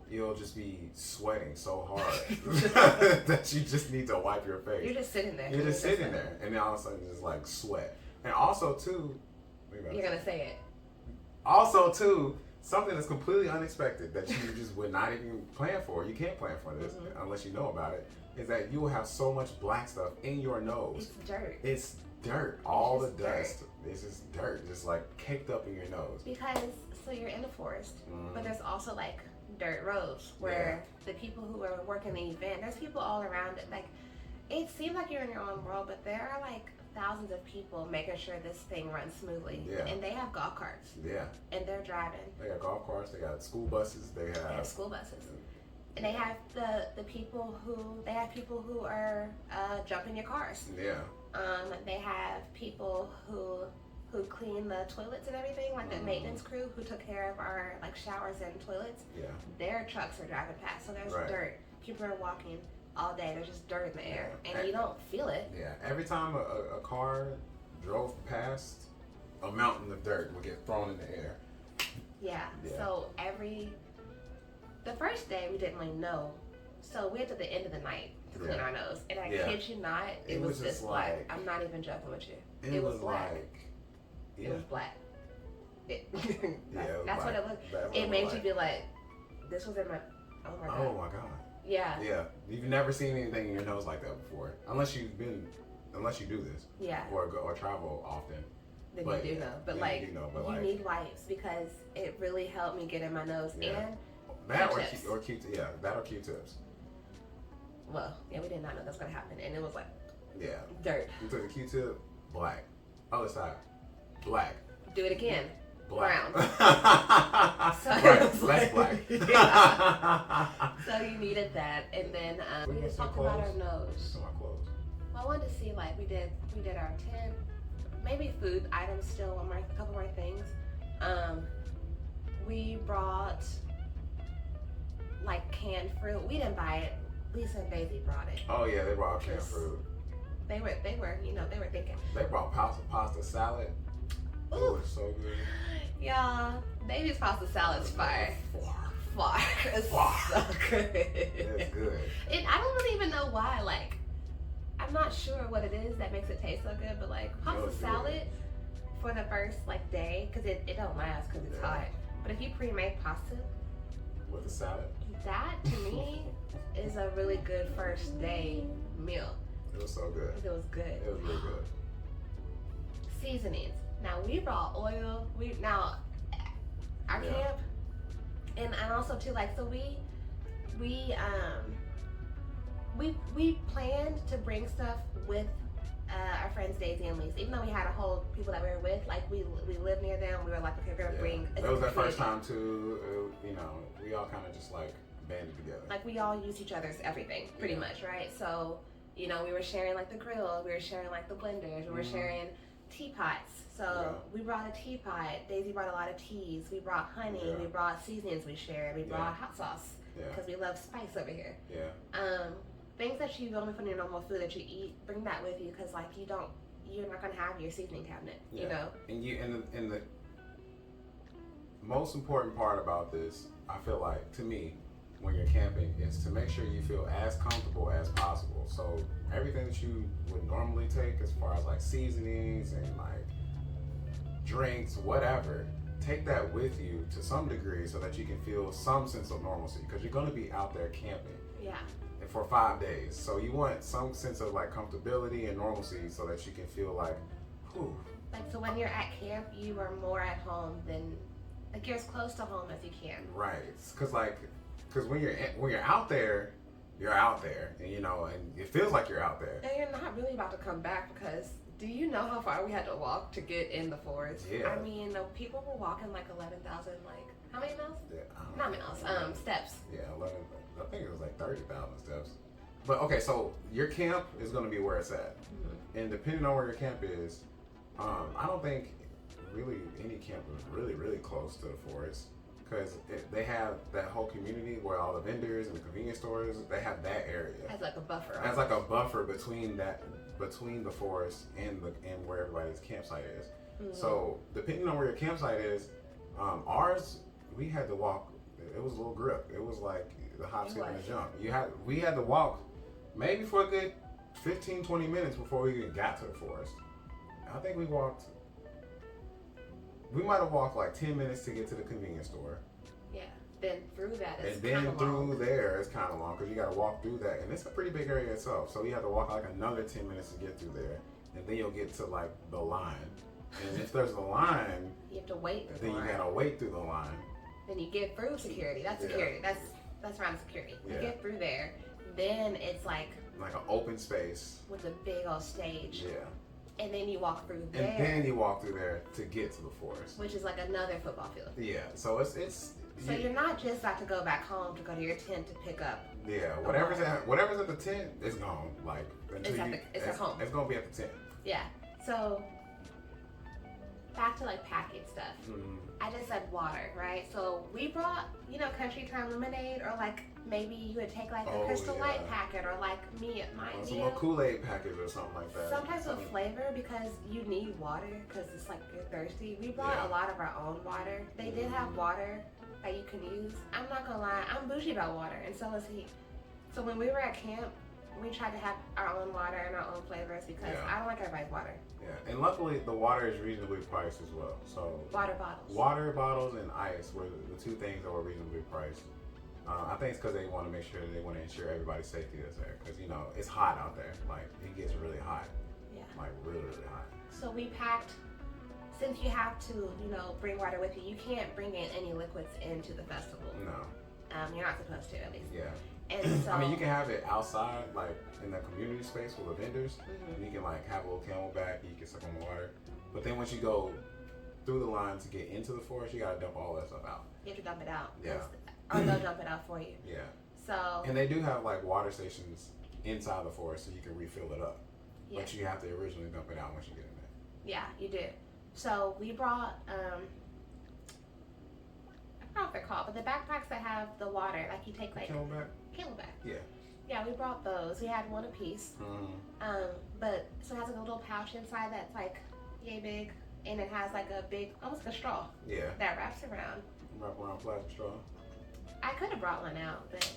you'll just be sweating so hard that you just need to wipe your face. You're just sitting there. You're just sitting there, and then all of a sudden just like sweat. And also too, you're gonna say it. Also too, something that's completely unexpected that you just would not even plan for. You can't plan for this unless you know about it. Is that you will have so much black stuff in your nose. It's dirt. It's dirt. All the dust. It's just dirt, just like caked up in your nose. Because so you're in the forest, but there's also like dirt roads where the people who are working the event, there's people all around it. Like it seems like you're in your own world, but there are like thousands of people making sure this thing runs smoothly. Yeah. And they have golf carts. Yeah. And they're driving. They got golf carts. They got school buses. They have school buses. And they have the people who are jumping your cars. Yeah. They have people who clean the toilets and everything, like the maintenance crew who took care of our like showers and toilets. Yeah. Their trucks are driving past, so there's dirt. People are walking all day. There's just dirt in the air, and you don't feel it. Yeah. Every time a car drove past, a mountain of dirt would get thrown in the air. Yeah. So the first day we didn't really know, so we went to the end of the night to clean our nose, and I kid you not, it was just like I'm not even joking with you. It was black. It was black. That's what it was. It made you be like, this was in my. Oh my god. Oh my god. Yeah. Yeah. You've never seen anything in your nose like that before, unless you do this. Yeah. Or travel often. Then you do know, but you need wipes because it really helped me get in my nose and that Q-tips. or Q-tips. Well, yeah, we did not know that was gonna happen, and it was like dirt. You took the Q-tip, black. Other side, black. Do it again. Black. Brown. So right, less black. So you needed that, and then we just talked about our nose. Some clothes. Well, I wanted to see like we did our tent, maybe food items still, a couple more things. We brought like canned fruit. We didn't buy it. Lisa and Daisy brought it. Oh yeah, they brought canned fruit. They were thinking. They brought pasta salad. Ooh. It was so good. Yeah, Daisy's pasta salad's fire. Fire. It's so good. It's good. And I don't really even know why. Like, I'm not sure what it is that makes it taste so good, but like pasta salad for the first like day, because it don't last because it's hot. But if you pre-make pasta with a salad, that to me is a really good first day meal. It was so good. It was good. It was really good. Seasonings. Now we brought oil. Our camp, and also too like so we planned to bring stuff with our friends Daisy and Lisa. Even though we had a whole people that we were with, like we live near them. We were like, okay, we're gonna bring. It was our first time too. We all kind of just like banded together. Like we all use each other's everything pretty much, right? So we were sharing like the grill, we were sharing like the blenders, we were sharing teapots. So we brought a teapot. Daisy brought a lot of teas. We brought honey. We brought seasonings. We shared. We brought hot sauce because we love spice over here. Yeah. Things that you only put in your normal food that you eat, bring that with you because like you don't you're not gonna have your seasoning cabinet. Yeah. You know. And the most important part about this, I feel like, to me, when you're camping, is to make sure you feel as comfortable as possible. So everything that you would normally take, as far as like seasonings and like drinks, whatever, take that with you to some degree so that you can feel some sense of normalcy, because you're going to be out there camping. Yeah. For 5 days. So you want some sense of like comfortability and normalcy so that you can feel like, whew. Like, so when you're at camp, you are more at home than, like, you're as close to home as you can. Right. Because when you're out there, you're out there, and you know, and it feels like you're out there. And you're not really about to come back, because do you know how far we had to walk to get in the forest? Yeah. I mean, people were walking like 11,000, like, how many miles? Yeah, Not miles, steps. Yeah, 11. I think it was like 30,000 steps. But okay, so your camp is going to be where it's at, and depending on where your camp is, I don't think really any camp is really close to the forest, because they have that whole community where all the vendors and the convenience stores, they have that area As like a buffer. as like a buffer between the forest and where everybody's campsite is. So depending on where your campsite is, ours, we had to walk. It was a little grip. It was like the hop, skip, and the jump. We had to walk maybe for a good 15-20 minutes before we even got to the forest. I think we might have walked like 10 minutes to get to the convenience store. Yeah. Then through that, it's And then kinda through long. there, it's kind of long because you got to walk through that. And it's a pretty big area itself. So you have to walk like another 10 minutes to get through there. And then you'll get to like the line. And if there's a line, You have to wait through then the you line. got to wait through the line. Then you get through security. That's Yeah. security. That's around security. You Yeah. get through there. Then it's like Like an open space. with a big old stage. Yeah. And then you walk through there. And then you walk through there to get to the forest. Which is like another football field. Yeah. So it's So you're not just about to go back home to go to your tent to pick up. yeah, whatever's at the tent is gone. Like It's at home. It's gonna be at the tent. Yeah. So back to like packing stuff. I just said water, right? So we brought, Country Time lemonade, or like maybe you would take like a Crystal yeah. Light packet, or like Or some little Kool-Aid package or something like that. Sometimes with flavor, because you need water because it's like you're thirsty. We brought a lot of our own water. They did have water that you can use. I'm not gonna lie, I'm bougie about water, and so is he. So when we were at camp, we tried to have our own water and our own flavors because I don't like everybody's water. Yeah, and luckily the water is reasonably priced as well. So Water bottles. water bottles and ice were the two things that were reasonably priced. I think it's because they want to make sure they want to ensure everybody's safety is there, because it's hot out there. Like it gets really hot. Yeah. Like really hot. So we packed. Since you have to, bring water with you, you can't bring in any liquids into the festival. No. You're not supposed to, at least. Yeah. And so I mean, you can have it outside, like in the community space with the vendors. And you can like have a little Camelback, you can suck on the water. But then once you go through the line to get into the forest, you gotta dump all that stuff out. You have to dump it out. Yeah. Or they'll dump it out for you. Yeah. So. And they do have like water stations inside the forest, so you can refill it up. Yeah. But you have to originally dump it out once you get in there. Yeah, you do. So we brought, I don't know what they're called, but the backpacks that have the water, like you take like Camelback? Yeah. Yeah, we brought those. We had one apiece. But so it has like a little pouch inside that's like yay big, and it has like a big, almost like a straw. Yeah. That wraps around. Wrap around plastic straw. I could have brought one out, but.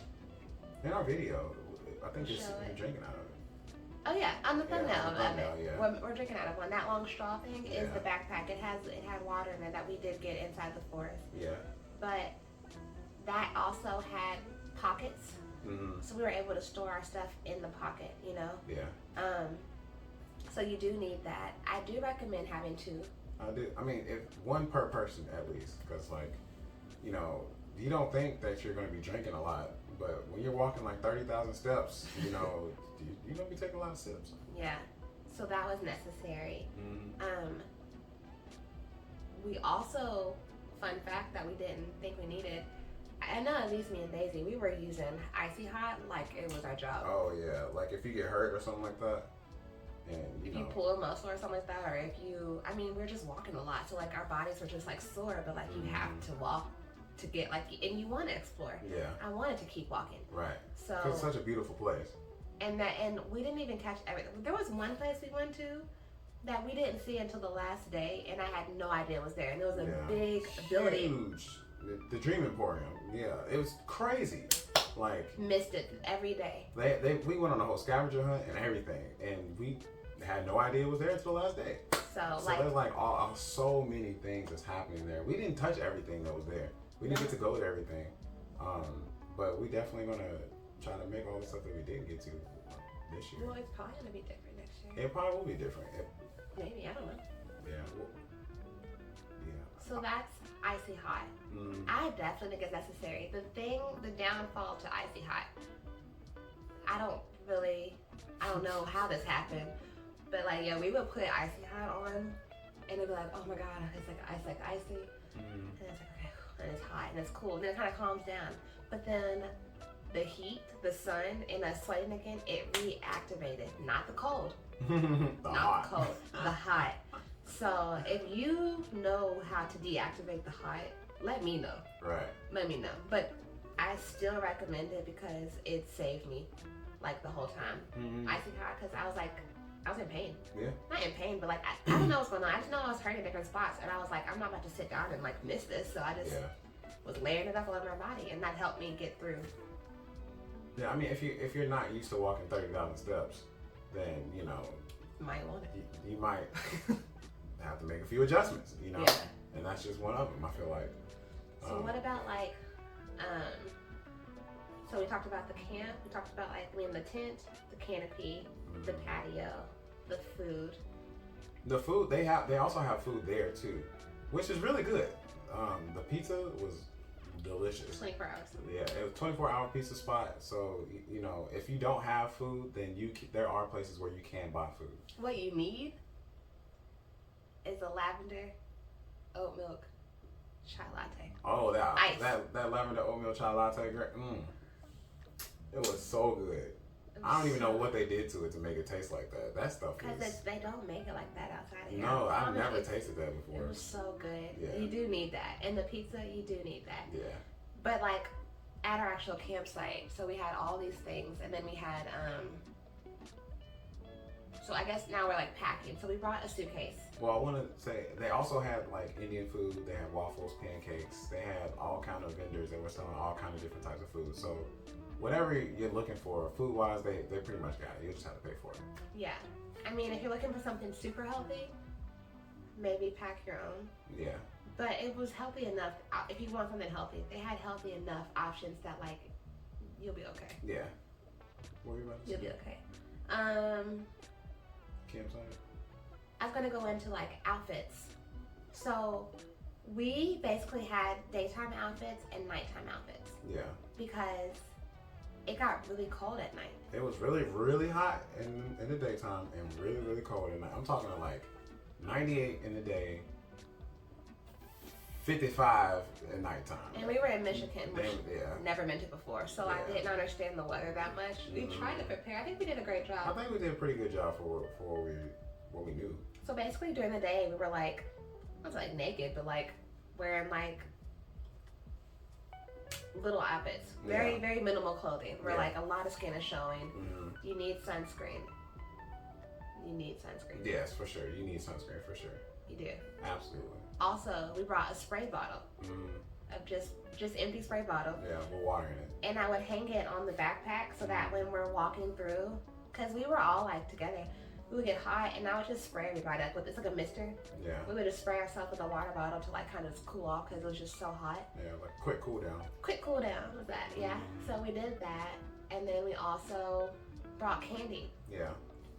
In our video, I think you're Show it. drinking out of it. Oh yeah, on the thumbnail on the thumbnail, of it. yeah. We're drinking out of one. That long straw thing is the backpack. It had water in it that we did get inside the forest. Yeah. But that also had pockets. So we were able to store our stuff in the pocket, Yeah. So you do need that. I do recommend having two. I do. I mean, if one per person at least, because like, you don't think that you're going to be drinking a lot, but when you're walking like 30,000 steps, you're going to be taking a lot of sips. Yeah. So that was necessary. We also, fun fact that we didn't think we needed, I know at least me and Daisy, we were using Icy Hot like it was our job. Oh yeah, like if you get hurt or something like that, and if you pull a muscle or something like that, or if we're just walking a lot, so like our bodies were just like sore, but like you have to walk to get like, and you want to explore. Yeah. I wanted to keep walking. Right. So it's such a beautiful place. And we didn't even catch everything. There was one place we went to that we didn't see until the last day, and I had no idea it was there. And it was a Yeah. big building. Huge. The Dream Emporium. Yeah, it was crazy. Like, Missed it every day. we went on a whole scavenger hunt and everything, and we had no idea it was there until the last day. So there's like so many things that's happening there. We didn't touch everything that was there. We didn't get to go to everything, but we definitely gonna try to make all the stuff that we didn't get to this year. Well, it's probably gonna be different next year. It probably will be different. Maybe, I don't know. Yeah. Well, yeah. So that's icy hot. Mm. I definitely think it's necessary. The downfall to icy hot. I don't know how this happened, but like, yeah, we would put icy hot on, and it'd be like, oh my god, it's like icy, and it's like, okay, and it's hot and it's cool, and then it kind of calms down. But then the heat, the sun, and us sweating again, it reactivated. Not the cold, The hot. So if you know how to deactivate the hot, let me know. Right. Let me know. But I still recommend it because it saved me, like, the whole time. Icy hot, because I was in pain. Yeah. Not in pain, but like I don't know what's going on. I just know I was hurting different spots, and I was like, I'm not about to sit down and like miss this. So I just was layering it up all over my body, and that helped me get through. Yeah, I mean, if you're not used to walking 30,000 steps, then you know Might want it. you might have to make a few adjustments. You know, Yeah. and that's just one of them. I feel like. So what about like, so we talked about the camp. We talked about like the tent, the canopy, the patio, the food. The food they also have food there too, which is really good. The pizza was delicious. 24 hours. Yeah, it was a 24-hour pizza spot. So you know, if you don't have food, then there are places where you can buy food. What you need is a lavender oat milk chai latte. Oh, Ice. that lavender oatmeal chai latte, it was so good. I don't even know what they did to it to make it taste like that. That stuff Because they don't make it like that outside of here. No, I've never tasted that before. It was so good. Yeah. You do need that. And the pizza, you do need that. Yeah. But like at our actual campsite, so we had all these things, and then we had so I guess now we're like packing. So we brought a suitcase. Well, I want to say they also had like Indian food. They had waffles, pancakes. They had all kind of vendors that were selling all kind of different types of food. So whatever you're looking for, food wise, they pretty much got it. You just have to pay for it. Yeah. I mean, if you're looking for something super healthy, maybe pack your own. Yeah. But it was healthy enough. If you want something healthy, they had healthy enough options that like you'll be okay. Yeah. What were you about to say? You'll be okay. Campsite? I was gonna go into like outfits. So we basically had daytime outfits and nighttime outfits Yeah. because it got really cold at night. It was really, really hot in the daytime and really, really cold at night. I'm talking like 98 in the day, 55 at nighttime. And we were in Michigan, which Yeah. never been to before, so I Yeah. didn't understand the weather that much. We tried to prepare. I think we did a great I job. think we did a pretty good job for what we knew. So basically during the day we were like, not like naked, but like wearing like little outfits. Very, very minimal clothing. Where like a lot of skin is showing. You need sunscreen. Yes, for sure. You need sunscreen for sure. You do. Absolutely. Also, we brought a spray bottle of just empty spray bottle. Yeah, with water in it. And I would hang it on the backpack so that when we're walking through, because we were all like together, we would get hot, and I would just spray everybody up with, it's like a mister. Yeah. We would just spray ourselves with a water bottle to like kind of cool off because it was just so hot. Yeah, like quick cool down. Quick cool down was that, yeah. So we did that, and then we also brought candy. Yeah.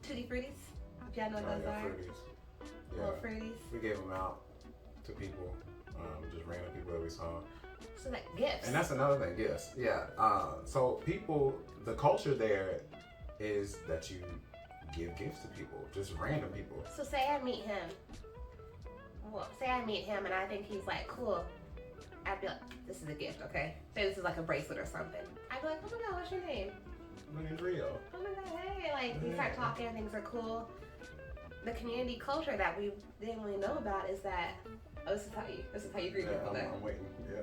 Tutti Fruities, if y'all know what those are. Fruities. Yeah. Little fruities. We gave them out to people, just random people that we saw. So like gifts. And that's another thing, gifts. Yeah. So people, the culture there is that you give gifts to people, just random people. So say I meet him. Well, say I meet him and I think he's like cool. I'd be like, this is a gift, okay? Say this is like a bracelet or something. I'd be like, oh my god, what's your name? My name's Rio. Oh my god, hey, like we start talking, things are cool. the community culture that we didn't really know about is that, oh, this is how you greet people there. I'm waiting. Yeah.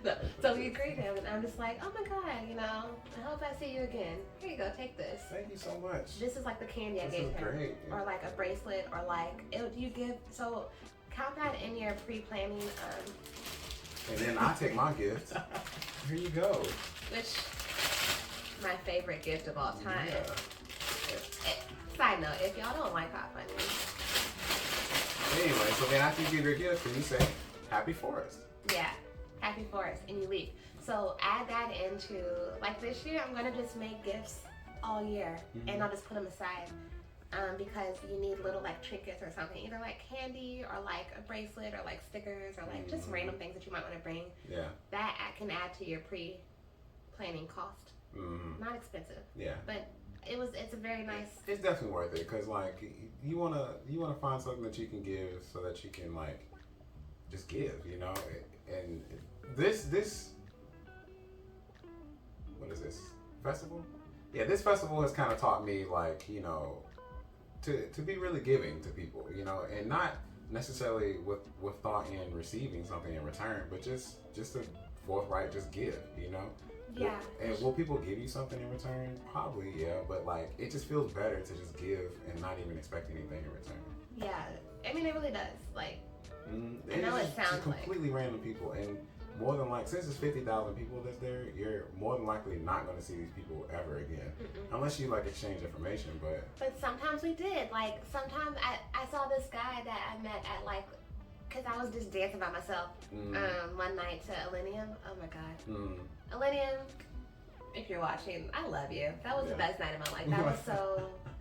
No, so we greet him, and I'm just like, oh my God, you know, I hope I see you again. Here you go, take this. Thank you so much. This is like the candy I gave him. Great. Or like a bracelet, or like, you give, so count that in your pre-planning. And then I take my gift. Here you go. Which, my favorite gift of all time. Yeah. Side note, if y'all don't like hot fudge. Anyway, so then after you give your gift, then you say, Happy Forest. Yeah, Happy Forest, and you leave. So add that into, like this year, I'm gonna just make gifts all year, and I'll just put them aside. Because you need little like trinkets or something, either like candy or like a bracelet or like stickers or like just random things that you might want to bring. Yeah. That can add to your pre-planning cost. Not expensive. Yeah. But it's a very nice. It's definitely worth it because like you wanna find something that you can give so that you can like just give, you know. And this what is this festival? Yeah, this festival has kind of taught me like, you know, to be really giving to people, you know, and not necessarily with thought in receiving something in return, but just to forthright just give, you know. Yeah. And will people give you something in return? Probably, yeah. But like, it just feels better to just give and not even expect anything in return. Yeah, I mean, it really does. Like, I And know it's it sounds just completely random people, and more than like, since it's 50,000 people that's there, you're more than likely not going to see these people ever again, unless you like exchange information. But sometimes we did. Like, sometimes I saw this guy that I met at like, cause I was just dancing by myself one night to Elenium. Oh my God, Elenium, if you're watching, I love you. That was the best night of my life. That was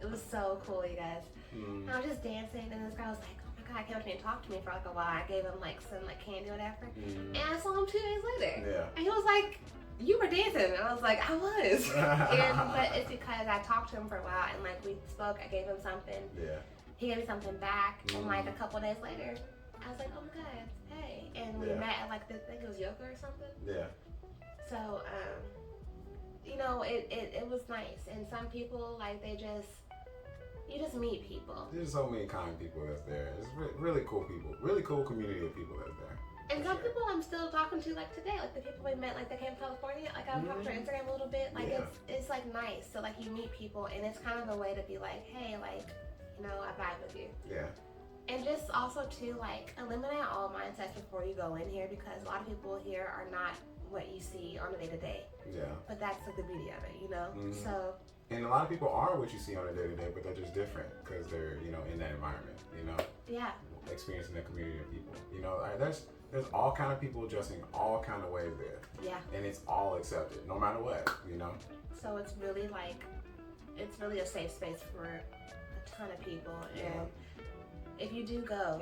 it was so cool, you guys. And I was just dancing, and this guy was like, oh my God, I came up to me and talked to me for like a while. I gave him like some like candy or whatever, and I saw him 2 days later. Yeah. And he was like, you were dancing, and I was like, I was. But it's because I talked to him for a while, and like we spoke. I gave him something. Yeah. He gave me something back, and like a couple days later, I was like, oh my God, hey. And we met at like, I think it was yoga or something. Yeah. So, you know, it was nice. And some people, like, you just meet people. There's so many kind people that's there. It's really cool people. Really cool community of people that's there. And some people I'm still talking to, like today, like the people we met, like they came to California. Like I've talked to her Instagram a little bit. Like it's like nice. So like you meet people, and it's kind of a way to be like, hey, like, you know, I vibe with you. Yeah. And just also to like eliminate all mindsets before you go in here, because a lot of people here are not what you see on a day-to-day. Yeah. But that's like the beauty of it, you know? So. And a lot of people are what you see on a day-to-day, but they're just different because they're, you know, in that environment, you know? Yeah. Experiencing that community of people. You know, there's all kind of people dressing all kind of ways there. Yeah. And it's all accepted, no matter what, you know? So it's really like, it's really a safe space for a ton of people. And if you do go,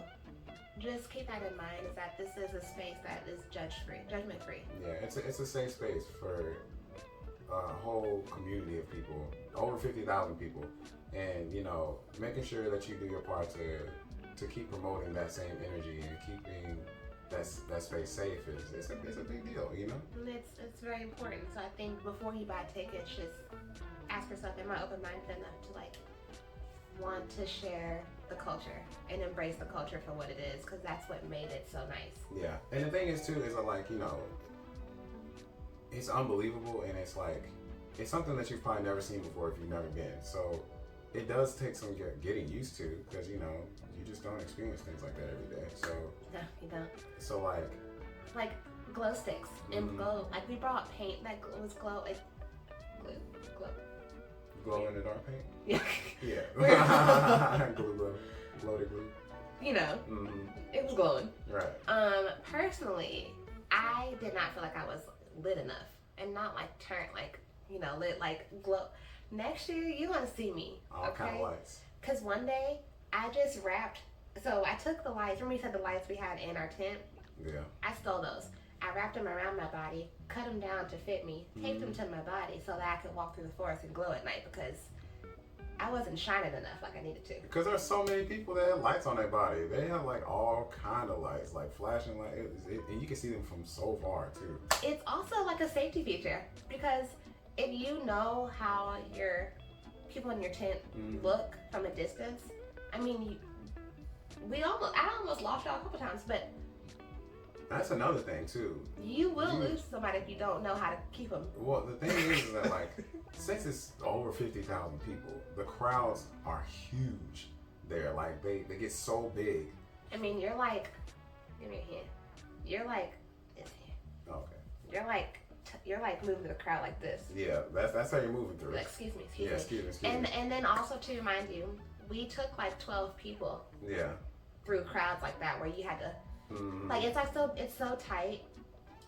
just keep that in mind, is that this is a space that is judgment free. Yeah, it's a safe space for a whole community of people, over 50,000 people, and you know, making sure that you do your part to keep promoting that same energy and keeping that space safe it's a big deal, you know. And it's very important. So I think before you buy tickets, just ask yourself, am I open-minded enough to like want to share the culture and embrace the culture for what it is, because that's what made it so nice. Yeah, and the thing is too is like, you know, it's unbelievable, and it's like, it's something that you've probably never seen before if you've never been. So it does take some getting used to, because you know, you just don't experience things like that every day. So no, you don't. So like glow sticks and glow, like we brought paint that was glow in the dark paint. Yeah. Yeah. Gloated glue. You know, it was glowing. Right. Personally, I did not feel like I was lit enough, and not like turned like, you know, lit like glow. Next year, you're gonna see me. All kind of lights. Cause one day I just wrapped. So I took the lights. Remember you said the lights we had in our tent? Yeah. I stole those. I wrapped them around my body, cut them down to fit me, taped them to my body so that I could walk through the forest and glow at night, because I wasn't shining enough like I needed to. Because there's so many people that have lights on their body. They have like all kind of lights, like flashing lights, and you can see them from so far too. It's also like a safety feature, because if you know how your people in your tent look from a distance, I mean, I almost lost y'all a couple times, but That's another thing too. you will lose somebody if you don't know how to keep them. Well, the thing is that like, since it's over 50,000 people, the crowds are huge there. Like they get so big. I mean, you're like, give me a hand. You're like this hand. Okay. You're like moving the crowd like this. Yeah, that's how you're moving through. Excuse me. Excuse me. And then also to remind you, we took like 12 people. Yeah. Through crowds like that where you had to, like it's so tight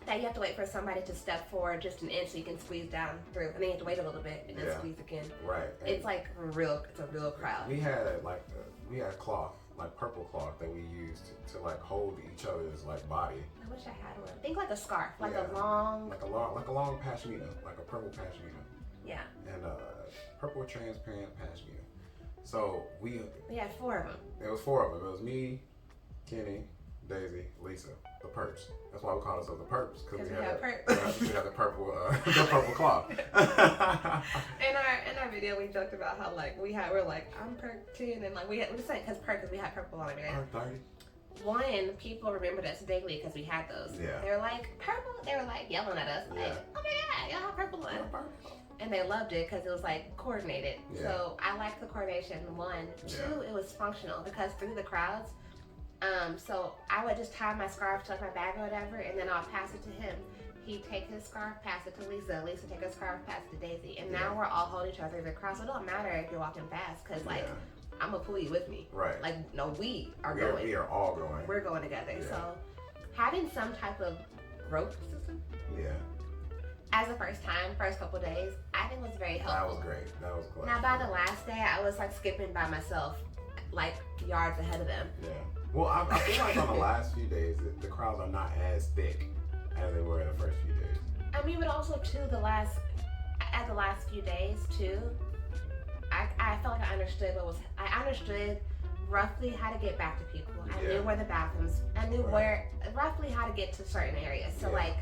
that you have to wait for somebody to step forward just an inch so you can squeeze down through, and then you have to wait a little bit and then squeeze again. Right. It's like it's a real crowd. We had cloth, like purple cloth that we used to like hold each other's like body. I wish I had one. Think like a scarf, like a long pashmina, like a purple pashmina. Yeah. And purple transparent pashmina. So we had 4 of them. It was 4 of them. It was me, Kenny, Daisy, Lisa, the Perps. That's why we call ourselves the Perps, because we had the purple the purple cloth. In our video, we joked about how like we're like I'm perk 10, and like we just saying because we had purple on it. Perk 30. One, people remembered us daily because we had those. Yeah. They were like purple. They were like yelling at us like, "Oh my god, y'all have purple on!" And they loved it because it was like coordinated. Yeah. So I liked the coordination. 1, 2, it was functional because through the crowds. So I would just tie my scarf to like my bag or whatever, and then I'll pass it to him. He'd take his scarf, pass it to Lisa. Lisa take her scarf, pass it to Daisy. And now we're all holding each other through the crowd. So it don't matter if you're walking fast, because like I'm gonna pull you with me. Right. Like no, we are going. We are all going. We're going together. Yeah. So having some type of rope system. Yeah. As the first couple days, I think was very helpful. That was great. That was cool. Now by the last day, I was like skipping by myself, like yards ahead of them. Yeah. Well, I feel like on the last few days, the crowds are not as thick as they were in the first few days. I mean, but also too, the last few days too, I felt like I understood roughly how to get back to people. I knew where the bathrooms, I knew roughly how to get to certain areas. So like,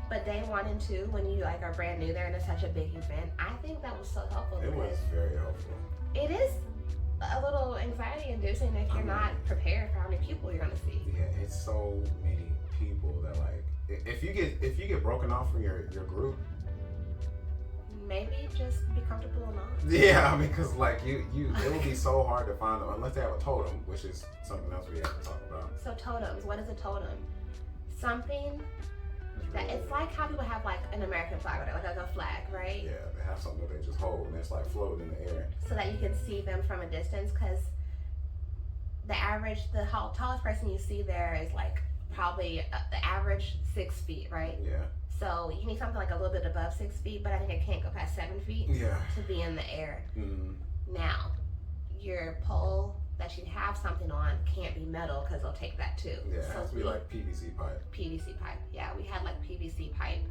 but day 1 and 2, when you like are brand new there and it's such a big event, I think that was so helpful. It was very helpful. It is a little anxiety inducing if you're not prepared for how many people you're gonna see. Yeah, it's so many people that like if you get broken off from your group, maybe just be comfortable enough. Yeah, because like it will be so hard to find them unless they have a totem, which is something else we have to talk about. So totems, what is a totem? Something that it's like how people have like an American flag, or like a flag, right? Yeah, they have something that they just hold and it's like floating in the air. So that you can see them from a distance, because the tallest person you see there is like probably the average 6 feet, right? Yeah. So you need something like a little bit above 6 feet, but I think it can't go past 7 feet to be in the air. Mm-hmm. Now, your pole that you have something on can't be metal because they'll take that too. Yeah, it has to be like PVC pipe. PVC pipe. Yeah, we had like PVC pipe.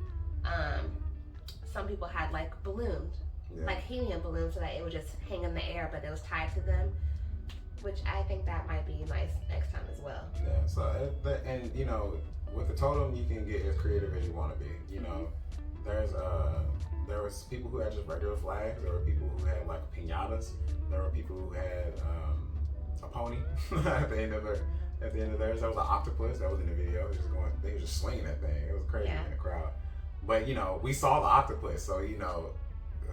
Some people had like balloons, like helium balloons, so that it would just hang in the air, but it was tied to them, which I think that might be nice next time as well. Yeah. So and you know, with the totem, you can get as creative as you want to be. You know, there was people who had just regular flags. There were people who had like piñatas. There were people who had a pony at the end of theirs. There was an octopus that was in the video. They were just swinging that thing. It was crazy in the crowd. But you know, we saw the octopus, so you know,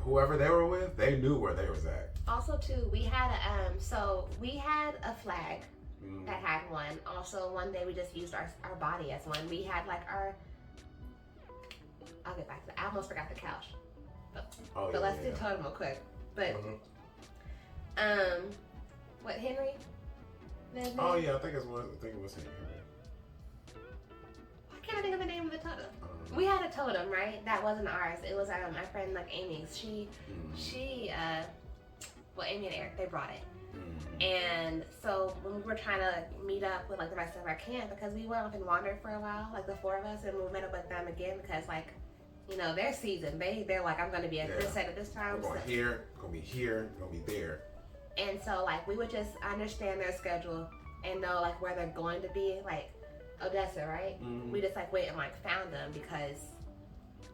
whoever they were with, they knew where they was at. Also, too, we had a flag that had one. Also, one day we just used our body as one. We had like I'll get back to that. I almost forgot the couch. But let's do totem real quick. But what, Henry? Oh yeah, I think it was Henry. Why can't I think of the name of the totem? We had a totem, right? That wasn't ours. It was my friend like Amy's. Amy and Eric, they brought it. And so when we were trying to meet up with like the rest of our camp, because we went off and wandered for a while, like the 4 of us, and we met up with them again because like, you know, their season, they're like, I'm gonna be at this set at this time. We're going here, gonna be here, gonna be there. And so like we would just understand their schedule and know like where they're going to be, like Odessa, right? We just like wait and like found them because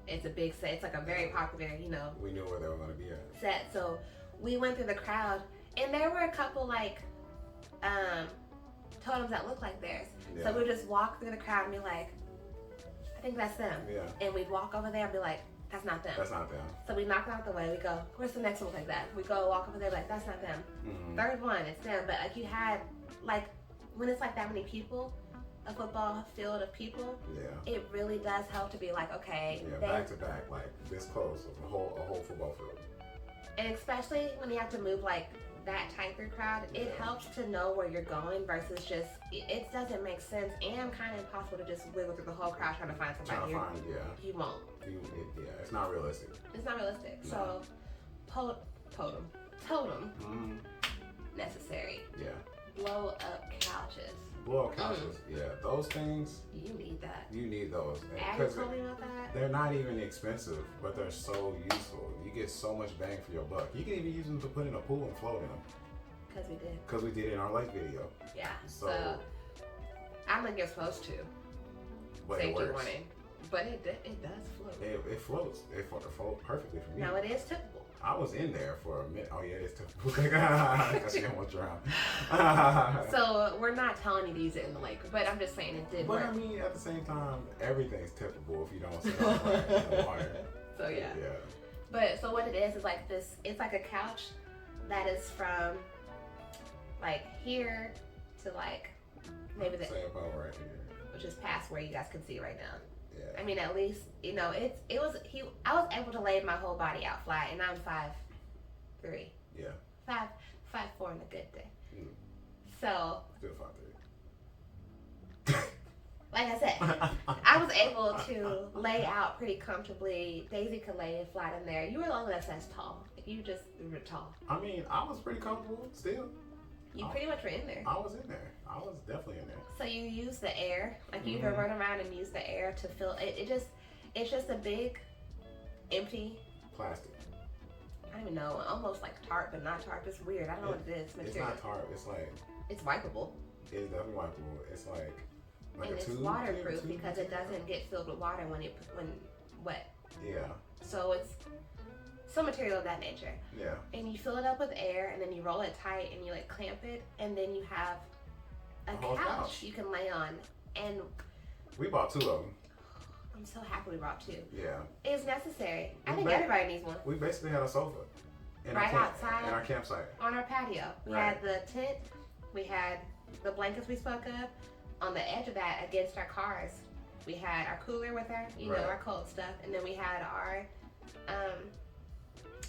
it's a big set. It's like a very popular, you know. We knew where they were gonna be at. Set. So we went through the crowd, and there were a couple like totems that look like theirs. Yeah. So we would just walk through the crowd and be like, I think that's them. Yeah. And we'd walk over there and be like, that's not them. That's not them. So we knock it out the way. We go, where's the next one like that? We go walk over there like, that's not them. Mm-hmm. Third one, it's them. But like you had, like, when it's like that many people, a football field of people, Yeah. it really does help to be like, okay. Yeah, back to back, like this close, a whole football field. And especially when you have to move like that tight through crowd, it helps to know where you're going versus just, it doesn't make sense and kind of impossible to just wiggle through the whole crowd trying to find somebody. You won't. It's not realistic. It's not realistic. No. So, totem, necessary. Yeah. Blow up couches. Blow up couches. Yeah, those things. You need that. You need those. Abby told me about that. They're not even expensive, but they're so useful. You get so much bang for your buck. You can even use them to put in a pool and float in them. Because we did. Because we did it in our lake video. Yeah. So I don't think you're supposed to. But Safety it works. warning. But it does float. It floats. It floats perfectly for me. Now it is tippable. I was in there for a minute. Oh yeah, it's typical. Because you don't want to drown. So we're not telling you to use it in the lake, but I'm just saying it did work. But I mean, at the same time, everything's tippable if you don't sit on the water. So yeah. Yeah. But so what it is like this. It's like a couch that is from like here to like maybe the, say about right here, which is past where you guys can see right now. Yeah. I mean, at least I was able to lay my whole body out flat, and I'm 5'3". Yeah. 5'4" on a good day. Mm. So. Still 5'3". Like I said, I was able to lay out pretty comfortably. Daisy could lay flat in there. You were the only one that says tall. You were tall. I mean, I was pretty comfortable still. You pretty much were in there. I was in there. I was definitely in there. So you use the air, like you can run around and use the air to fill it. It's just a big, empty plastic. I don't even know, almost like tarp, but not tarp. It's weird. I don't know what it is. Material. It's not tarp. It's like. It's wipeable. It's definitely wipeable. It's like and a it's tube. waterproof because it doesn't get filled with water when wet. Yeah. So it's some material of that nature. Yeah. And you fill it up with air, and then you roll it tight, and you like clamp it, and then you have a couch you can lay on. And we bought 2 of them. I'm so happy we brought 2. Yeah. It's necessary. I think everybody needs one. We basically had a sofa. Outside. In our campsite. On our patio. We had the tent. We had the blankets we spoke of. On the edge of that, against our cars, we had our cooler with our, our cold stuff, and then we had our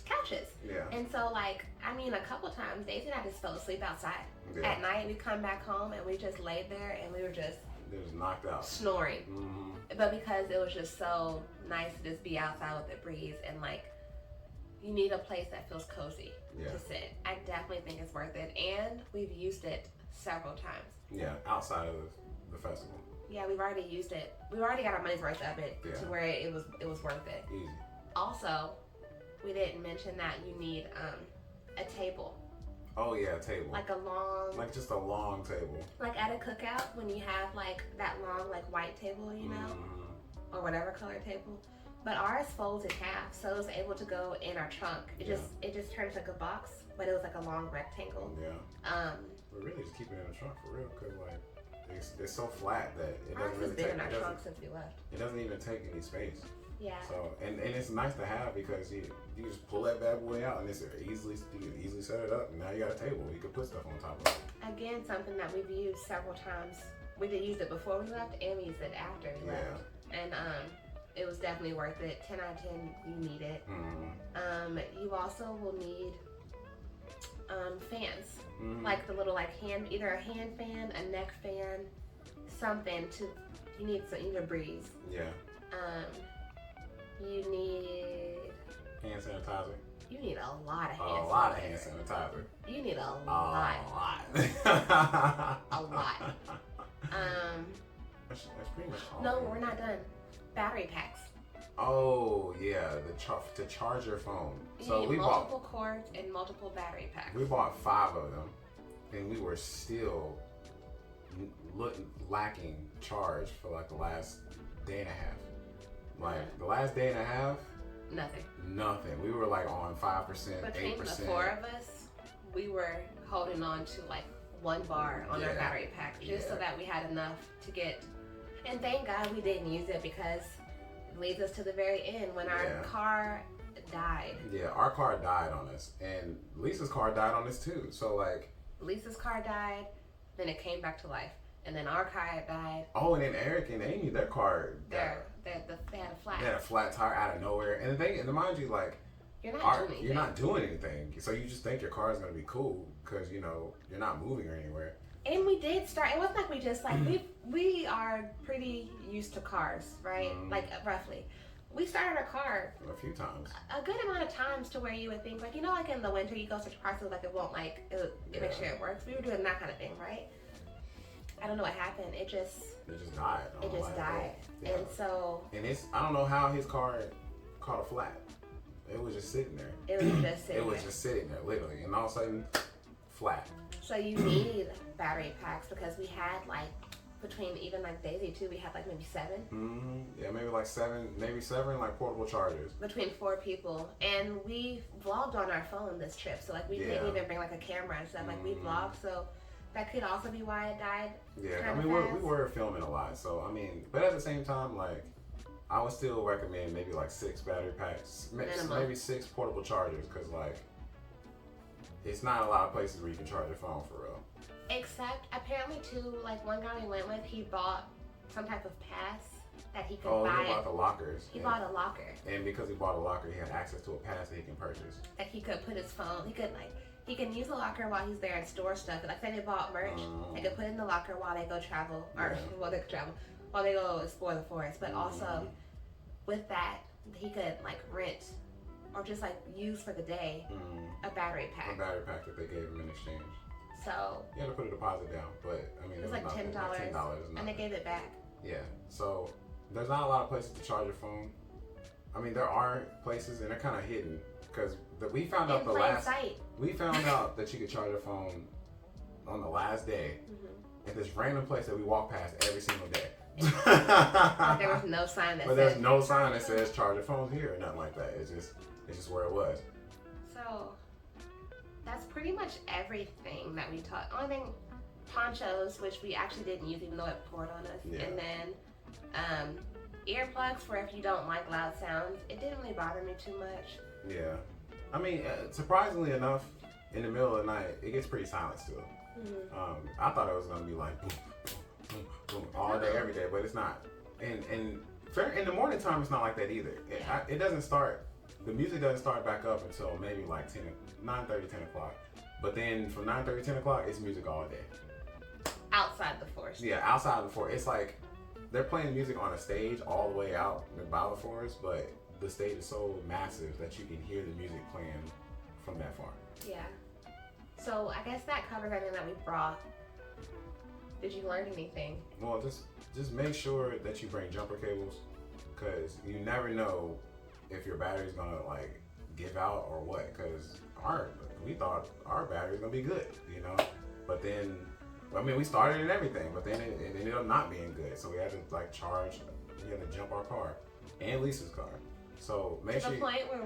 couches. Yeah. And so, like, I mean, a couple times, Daisy and I just fell asleep outside. Yeah. At night, we come back home and we just laid there and we were just knocked out, snoring. Mm-hmm. But because it was just so nice to just be outside with the breeze, and like, you need a place that feels cozy to sit. I definitely think it's worth it, and we've used it several times. Yeah, outside of the festival. Yeah, we've already used it. We've already got our money's worth of it to where it was worth it. Easy. Also, we didn't mention that you need a table. Oh yeah, a table. Like just a long table. Like at a cookout when you have like that long like white table, or whatever color table. But ours folds in half, so it was able to go in our trunk. It just turns like a box, but it was like a long rectangle. Yeah. But really, just keep it in the trunk for real, cause like it's so flat that it doesn't really take. Been in our trunk since we left. It doesn't even take any space. Yeah. So and it's nice to have because you just pull that bad boy out and you can easily set it up, and now you got a table. You can put stuff on top of it. Again, something that we've used several times. We did use it before we left, and we used it after we left. And it was definitely worth it. 10 out of 10, you need it. Mm-hmm. You also will need fans, like the little either a hand fan, a neck fan, something you need a breeze. Yeah. You need hand sanitizer. You need a lot of hand sanitizer. You need a lot. A lot. That's pretty much all. No, we're not done. Battery packs. Oh yeah, to charge your phone. So we bought multiple cords and multiple battery packs. We bought 5 of them, and we were still lacking charge for like the last day and a half. Like the last day and a half, nothing. We were like on 5%, 8%. Between the 4 of us, we were holding on to like 1 bar on our battery pack just so that we had enough to get. And thank God we didn't use it because it leads us to the very end when our car died. Yeah, our car died on us, and Lisa's car died on us too. So like, Lisa's car died, then it came back to life, and then our car died. Oh, and then Eric and Amy, their car died. They had a flat. They had a flat tire out of nowhere, and the thing, and mind you, like, you're not doing anything, so you just think your car is gonna be cool because you know you're not moving or anywhere. And we did start. It wasn't like we just like we are pretty used to cars, right? Like roughly. We started our car a few times, a good amount of times, to where you would think, like, you know, like in the winter you go such parts like it won't make sure it works. We were doing that kind of thing, right? I don't know what happened. It just died. It just died. Yeah. And so. And I don't know how his car caught a flat. It was just sitting there. It was just sitting. It was just sitting there, literally, and all of a sudden, flat. So you need battery packs because we had like. Between even like Daisy too, we had like maybe 7. Yeah, maybe like 7, like portable chargers. Between 4 people, and we vlogged on our phone this trip, so like we didn't even bring like a camera and stuff. Like we vlogged, so that could also be why it died. Yeah, I mean we were filming a lot, so I mean, but at the same time, like I would still recommend maybe like 6 battery packs, maybe 6 portable chargers, because like it's not a lot of places where you can charge your phone for real. Except apparently too, like one guy we went with, he bought some type of pass that he could buy. Oh, he bought the lockers. He bought a locker. And because he bought a locker, he had access to a pass that he can purchase. That he could put his phone. He can use the locker while he's there and store stuff. Like say they bought merch, they could put it in the locker while they go travel, while they go explore the forest. But also with that, he could like rent or just like use for the day a battery pack. A battery pack that they gave him in exchange. So you had to put a deposit down, but I mean it was like $10, and they gave it back. Yeah, so there's not a lot of places to charge your phone. I mean, there are places, and they're kind of hidden because we found out we found out that you could charge your phone on the last day at this random place that we walk past every single day. But there was no sign that. But there's no sign that says charge your phone here or nothing like that. It's just where it was. So. That's pretty much everything that we taught. Only thing, ponchos, which we actually didn't use even though it poured on us. Yeah. And then earplugs for if you don't like loud sounds. It didn't really bother me too much. Yeah. I mean, surprisingly enough, in the middle of the night, it gets pretty silent still. I thought it was going to be like boom, boom, boom, boom, all day, every day, but it's not. And in the morning time, it's not like that either. It doesn't start. The music doesn't start back up until maybe like 9:30, 10 o'clock. But then from 9:30, 10 o'clock, it's music all day. Outside the forest. Yeah, outside the forest. It's like they're playing music on a stage all the way out by the forest, but the stage is so massive that you can hear the music playing from that far. Yeah. So I guess that covers everything that we brought. Did you learn anything? Well, just make sure that you bring jumper cables, because you never know if your battery's gonna like give out or what, because we thought our battery's gonna be good, you know, but then I mean we started and everything, but then it ended up not being good, so we had to like we had to jump our car and Lisa's car. So make sure to the point where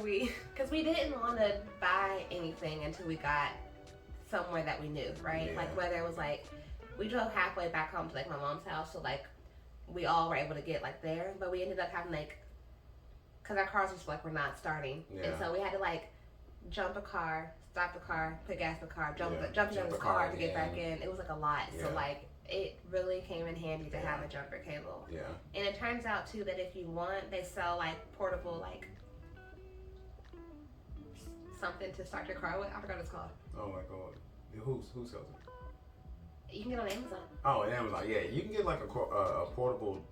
because we didn't want to buy anything until we got somewhere that we knew, right? Like whether it was like we drove halfway back home to like my mom's house, so like we all were able to get like there, but we ended up having like, because our cars just like were not starting, and so we had to like jump a car, stop the car, put gas in the car, jump in the car to get back in. It was like a lot, so like it really came in handy to have a jumper cable. Yeah. And it turns out too that if you want, they sell like portable like something to start your car with. I forgot what it's called. Oh my god, who sells it? You can get it on Amazon. Oh, on Amazon, yeah. You can get like a portable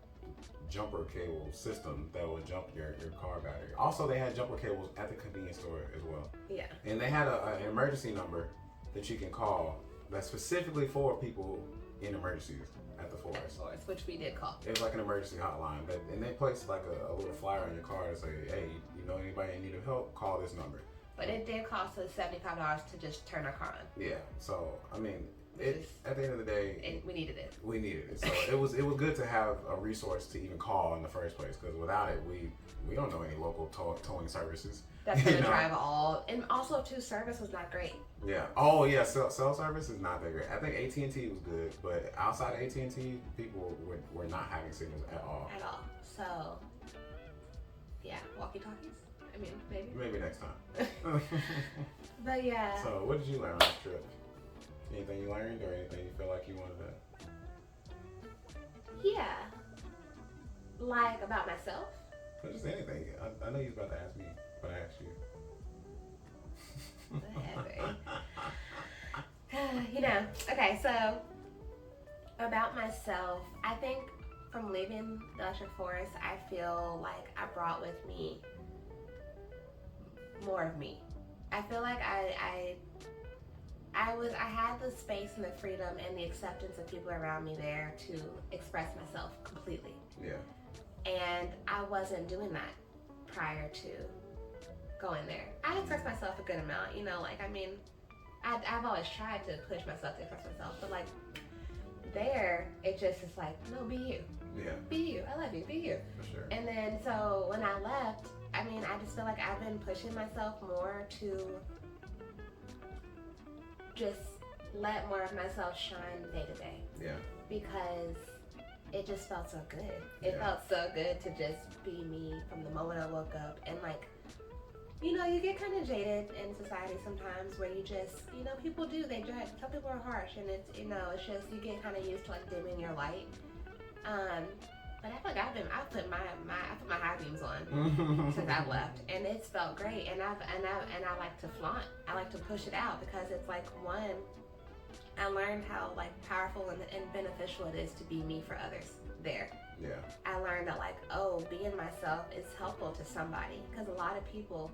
jumper cable system that will jump your car battery. Also, they had jumper cables at the convenience store as well. Yeah. And they had an emergency number that you can call that's specifically for people in emergencies at the forest. Which we did call. It was like an emergency hotline. And they placed like a little flyer on your car to say, hey, you know anybody in need of help, call this number. But it did cost us $75 to just turn our car on. Yeah. So, I mean, At the end of the day, and we needed it. We needed it. So it was good to have a resource to even call in the first place, because without it, we don't know any local towing services. That's gonna drive all, and also too, service was not great. Yeah. Oh yeah, cell service is not that great. I think AT&T was good, but outside of AT&T, people were not having signals at all. At all. So yeah, walkie-talkies. I mean, maybe next time. But yeah. So what did you learn on this trip? Anything you learned, or anything you feel like you wanted to? Yeah. Like about myself? Or just anything. I know you was about to ask me, but I asked you. Okay, so about myself, I think from leaving the electric forest, I feel like I brought with me more of me. I feel like I had the space and the freedom and the acceptance of people around me there to express myself completely. Yeah. And I wasn't doing that prior to going there. I expressed myself a good amount, I've always tried to push myself to express myself, but like there, it just is like, no, be you. Yeah. Be you. I love you. Be you. For sure. And then so when I left, I just feel like I've been pushing myself more to just let more of myself shine day to day. Yeah. Because it just felt so good. It felt so good to just be me from the moment I woke up. And you get kind of jaded in society sometimes where you just, people do, they judge. Some people are harsh, and it's just, you get kind of used to like dimming your light. But I feel like I put my high beams on since I left, and it's felt great. And I like to flaunt. I like to push it out because it's like, one, I learned how like powerful and beneficial it is to be me for others there. Yeah. I learned that being myself is helpful to somebody, because a lot of people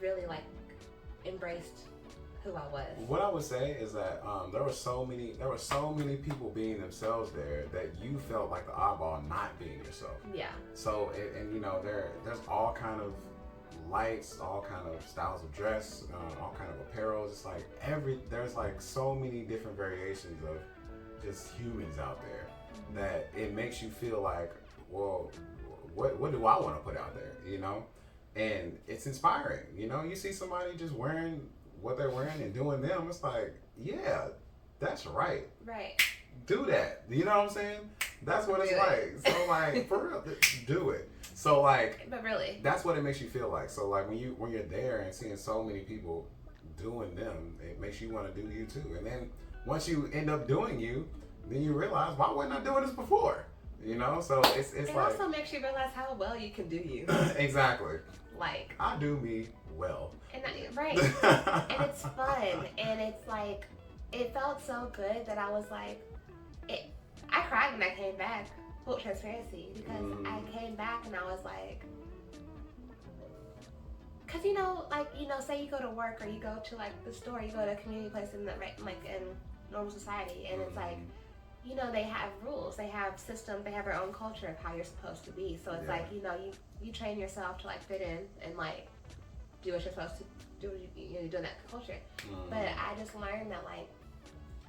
really like embraced who I was. What I would say is that there were so many people being themselves there that you felt like the oddball not being yourself. Yeah. So there's all kind of lights, all kind of styles of dress, all kind of apparels. It's like there's like so many different variations of just humans out there that it makes you feel like, well, what do I want to put out there, And it's inspiring, You see somebody just wearing what they're wearing and doing them, it's like, yeah, that's right. Right. Do that. You know what I'm saying? That's what it's like. So like, for real, do it. So like, but really, that's what it makes you feel like. So like when you're there and seeing so many people doing them, it makes you want to do you too. And then once you end up doing you, then you realize, why wasn't I doing this before? So it's it like, also makes you realize how well you can do you. Exactly. Like, I do me well. Right. And it's fun, and it's like, it felt so good that I was like, I cried when I came back. Full transparency, because I came back and I was like, because say you go to work or you go to like the store, you go to a community place in normal society, and it's like, they have rules, they have systems, they have their own culture of how you're supposed to be. So it's like, you train yourself to like fit in and like do what you're supposed to do. You're doing that culture. But I just learned that like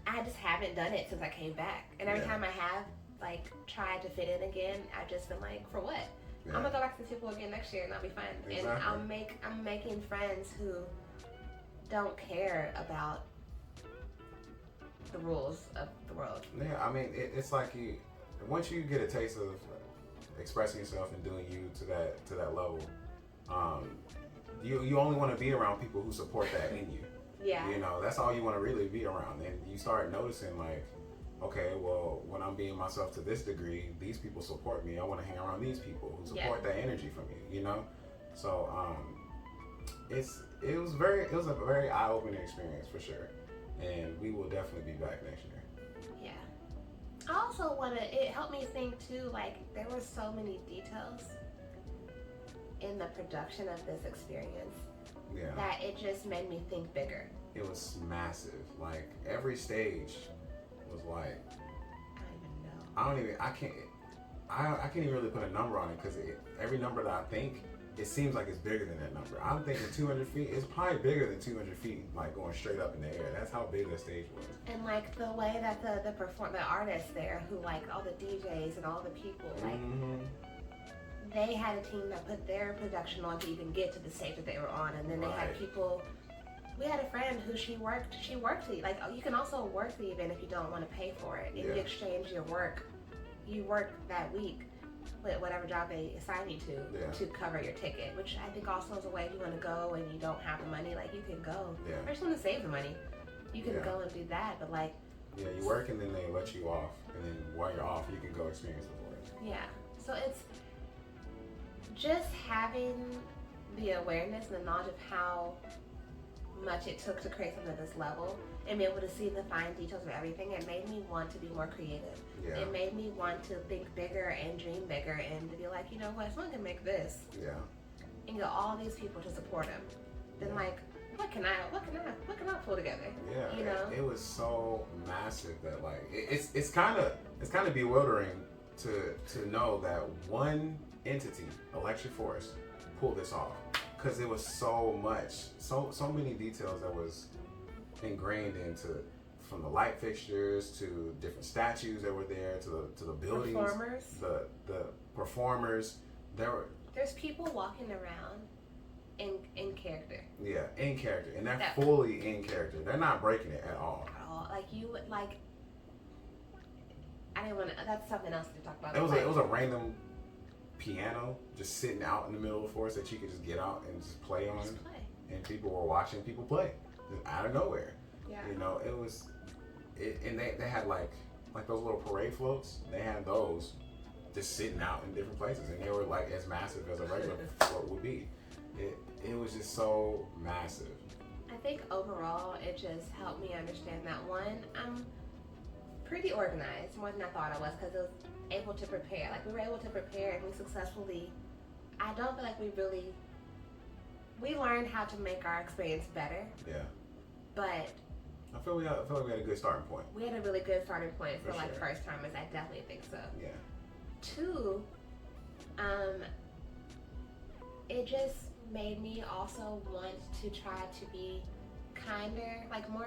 I just haven't done it since I came back, and every time I have like tried to fit in again, I've just been like, for what? I'm gonna go back to these people again next year and I'll be fine. Exactly. And I'm making friends who don't care about the rules of the world. Yeah, it's like once you get a taste of expressing yourself and doing you to that level, you only want to be around people who support that in you. Yeah. That's all you want to really be around. And you start noticing like, okay, well, when I'm being myself to this degree, these people support me. I want to hang around these people who support that energy from me, So it was a very eye-opening experience for sure. And we will definitely be back next year. Yeah. I also it helped me think too, like there were so many details in the production of this experience that it just made me think bigger. It was massive. Like every stage was like, I can't even really put a number on it, because every number that I think it seems like it's bigger than that number. I'm thinking 200 feet. It's probably bigger than 200 feet, like going straight up in the air. That's how big that stage was. And like the way that the artists there, who like all the DJs and all the people, like they had a team that put their production on to even get to the stage that they were on, and then they had people. We had a friend who she worked the, like, you can also work the event if you don't want to pay for it. If you exchange your work, you work that week with whatever job they assign you to cover your ticket, which I think also is a way if you want to go and you don't have the money, like you can go. Or just want to save the money, you can go and do that, but like. Yeah, you work and then they let you off, and then while you're off, you can go experience the forest. Yeah, so it's just having the awareness and the knowledge of how much it took to create something at this level and be able to see the fine details of everything. It made me want to be more creative. It made me want to think bigger and dream bigger and to be like, you know what, someone can make this. And get all these people to support him. Then like, what can I pull together? Yeah, you know? It was so massive that like it's kind of bewildering to know that one entity, Electric Forest, pulled this off. Because it was so much, so many details that was ingrained into, from the light fixtures to different statues that were there to the buildings, the performers. There's people walking around in character. Yeah, in character, and they're fully in character. They're not breaking it at all. Like you would like. I didn't want to. That's something else to talk about. It was a random piano just sitting out in the middle of the forest that you could just get out and just play on, and people were watching people play just out of nowhere. You know, and they had like those little parade floats. They had those just sitting out in different places, and they were like as massive as a regular float would be. It was just so massive. I think overall it just helped me understand that one, I'm pretty organized, more than I thought I was, because it was able to prepare. Like, we were able to prepare and we successfully, I don't feel like we learned how to make our experience better. But I feel like we had a good starting point. We had a really good starting point for like first timers. I definitely think so. Two, it just made me also want to try to be kinder, like more.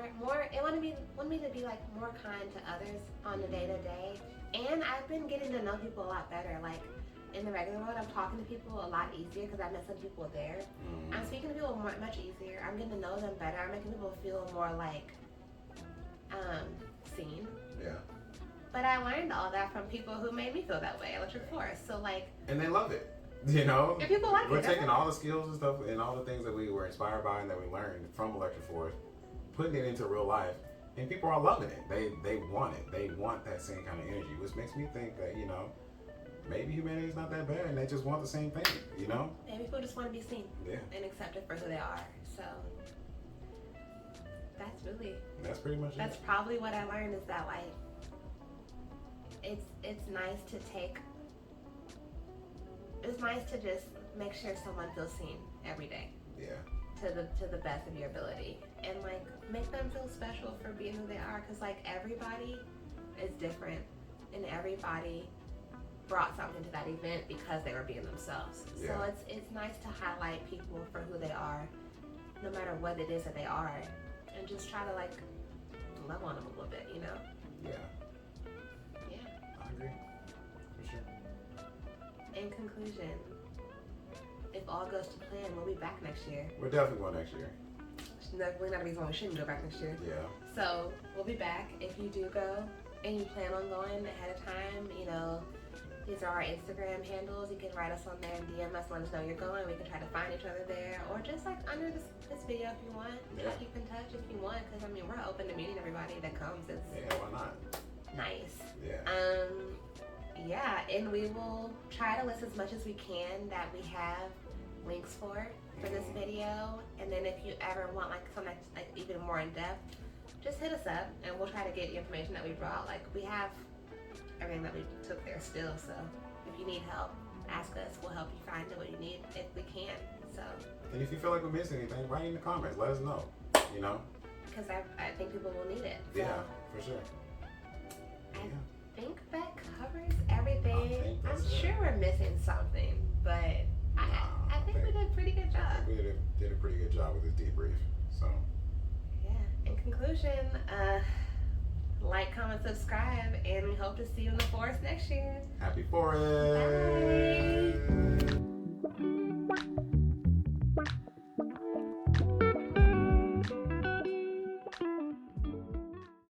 It wanted me to be like more kind to others on the day to day. And I've been getting to know people a lot better. Like in the regular world, I'm talking to people a lot easier because I met some people there. I'm speaking to people much easier. I'm getting to know them better. I'm making people feel more like seen. But I learned all that from people who made me feel that way, Electric Forest. So like, and they love it. You know, and people like it. We're taking all the skills and stuff and all the things that we were inspired by and that we learned from Electric Forest, putting it into real life, and people are loving it. They want it. They want that same kind of energy, which makes me think that, you know, maybe humanity is not that bad and they just want the same thing, you know? Maybe people just want to be seen and accepted for who they are. So that's pretty much it. That's probably what I learned, is that like it's nice to take. It's nice to just make sure someone feels seen every day. To the best of your ability, and like make them feel special for being who they are, because like everybody is different and everybody brought something to that event because they were being themselves. So it's nice to highlight people for who they are, no matter what it is that they are, and just try to like love on them a little bit, you know? I agree, for sure. In conclusion, if all goes to plan, we'll be back next year. We're definitely going next year. Definitely not a reason why we shouldn't go back next year. So we'll be back. If you do go and you plan on going ahead of time, you know, these are our Instagram handles. You can write us on there and DM us, let us know you're going. We can try to find each other there, or just like under this video if you want. Keep in touch if you want, because I mean, we're open to meeting everybody that comes. Why not? Nice. And we will try to list as much as we can that we have links for this video. And then if you ever want like something like even more in depth, just hit us up and we'll try to get the information that we brought. Like, we have everything that we took there still, so if you need help, ask us. We'll help you find what you need if we can. So, and if you feel like we missed anything, write in the comments, let us know, you know, because I think people will need it. So. Yeah, for sure. I think that covers everything. I'm sure we're missing something, but I think we did a pretty good I job. think we did a pretty good job with this debrief. So, Yeah. In conclusion, like, comment, subscribe, and we hope to see you in the forest next year. happy forest! Bye.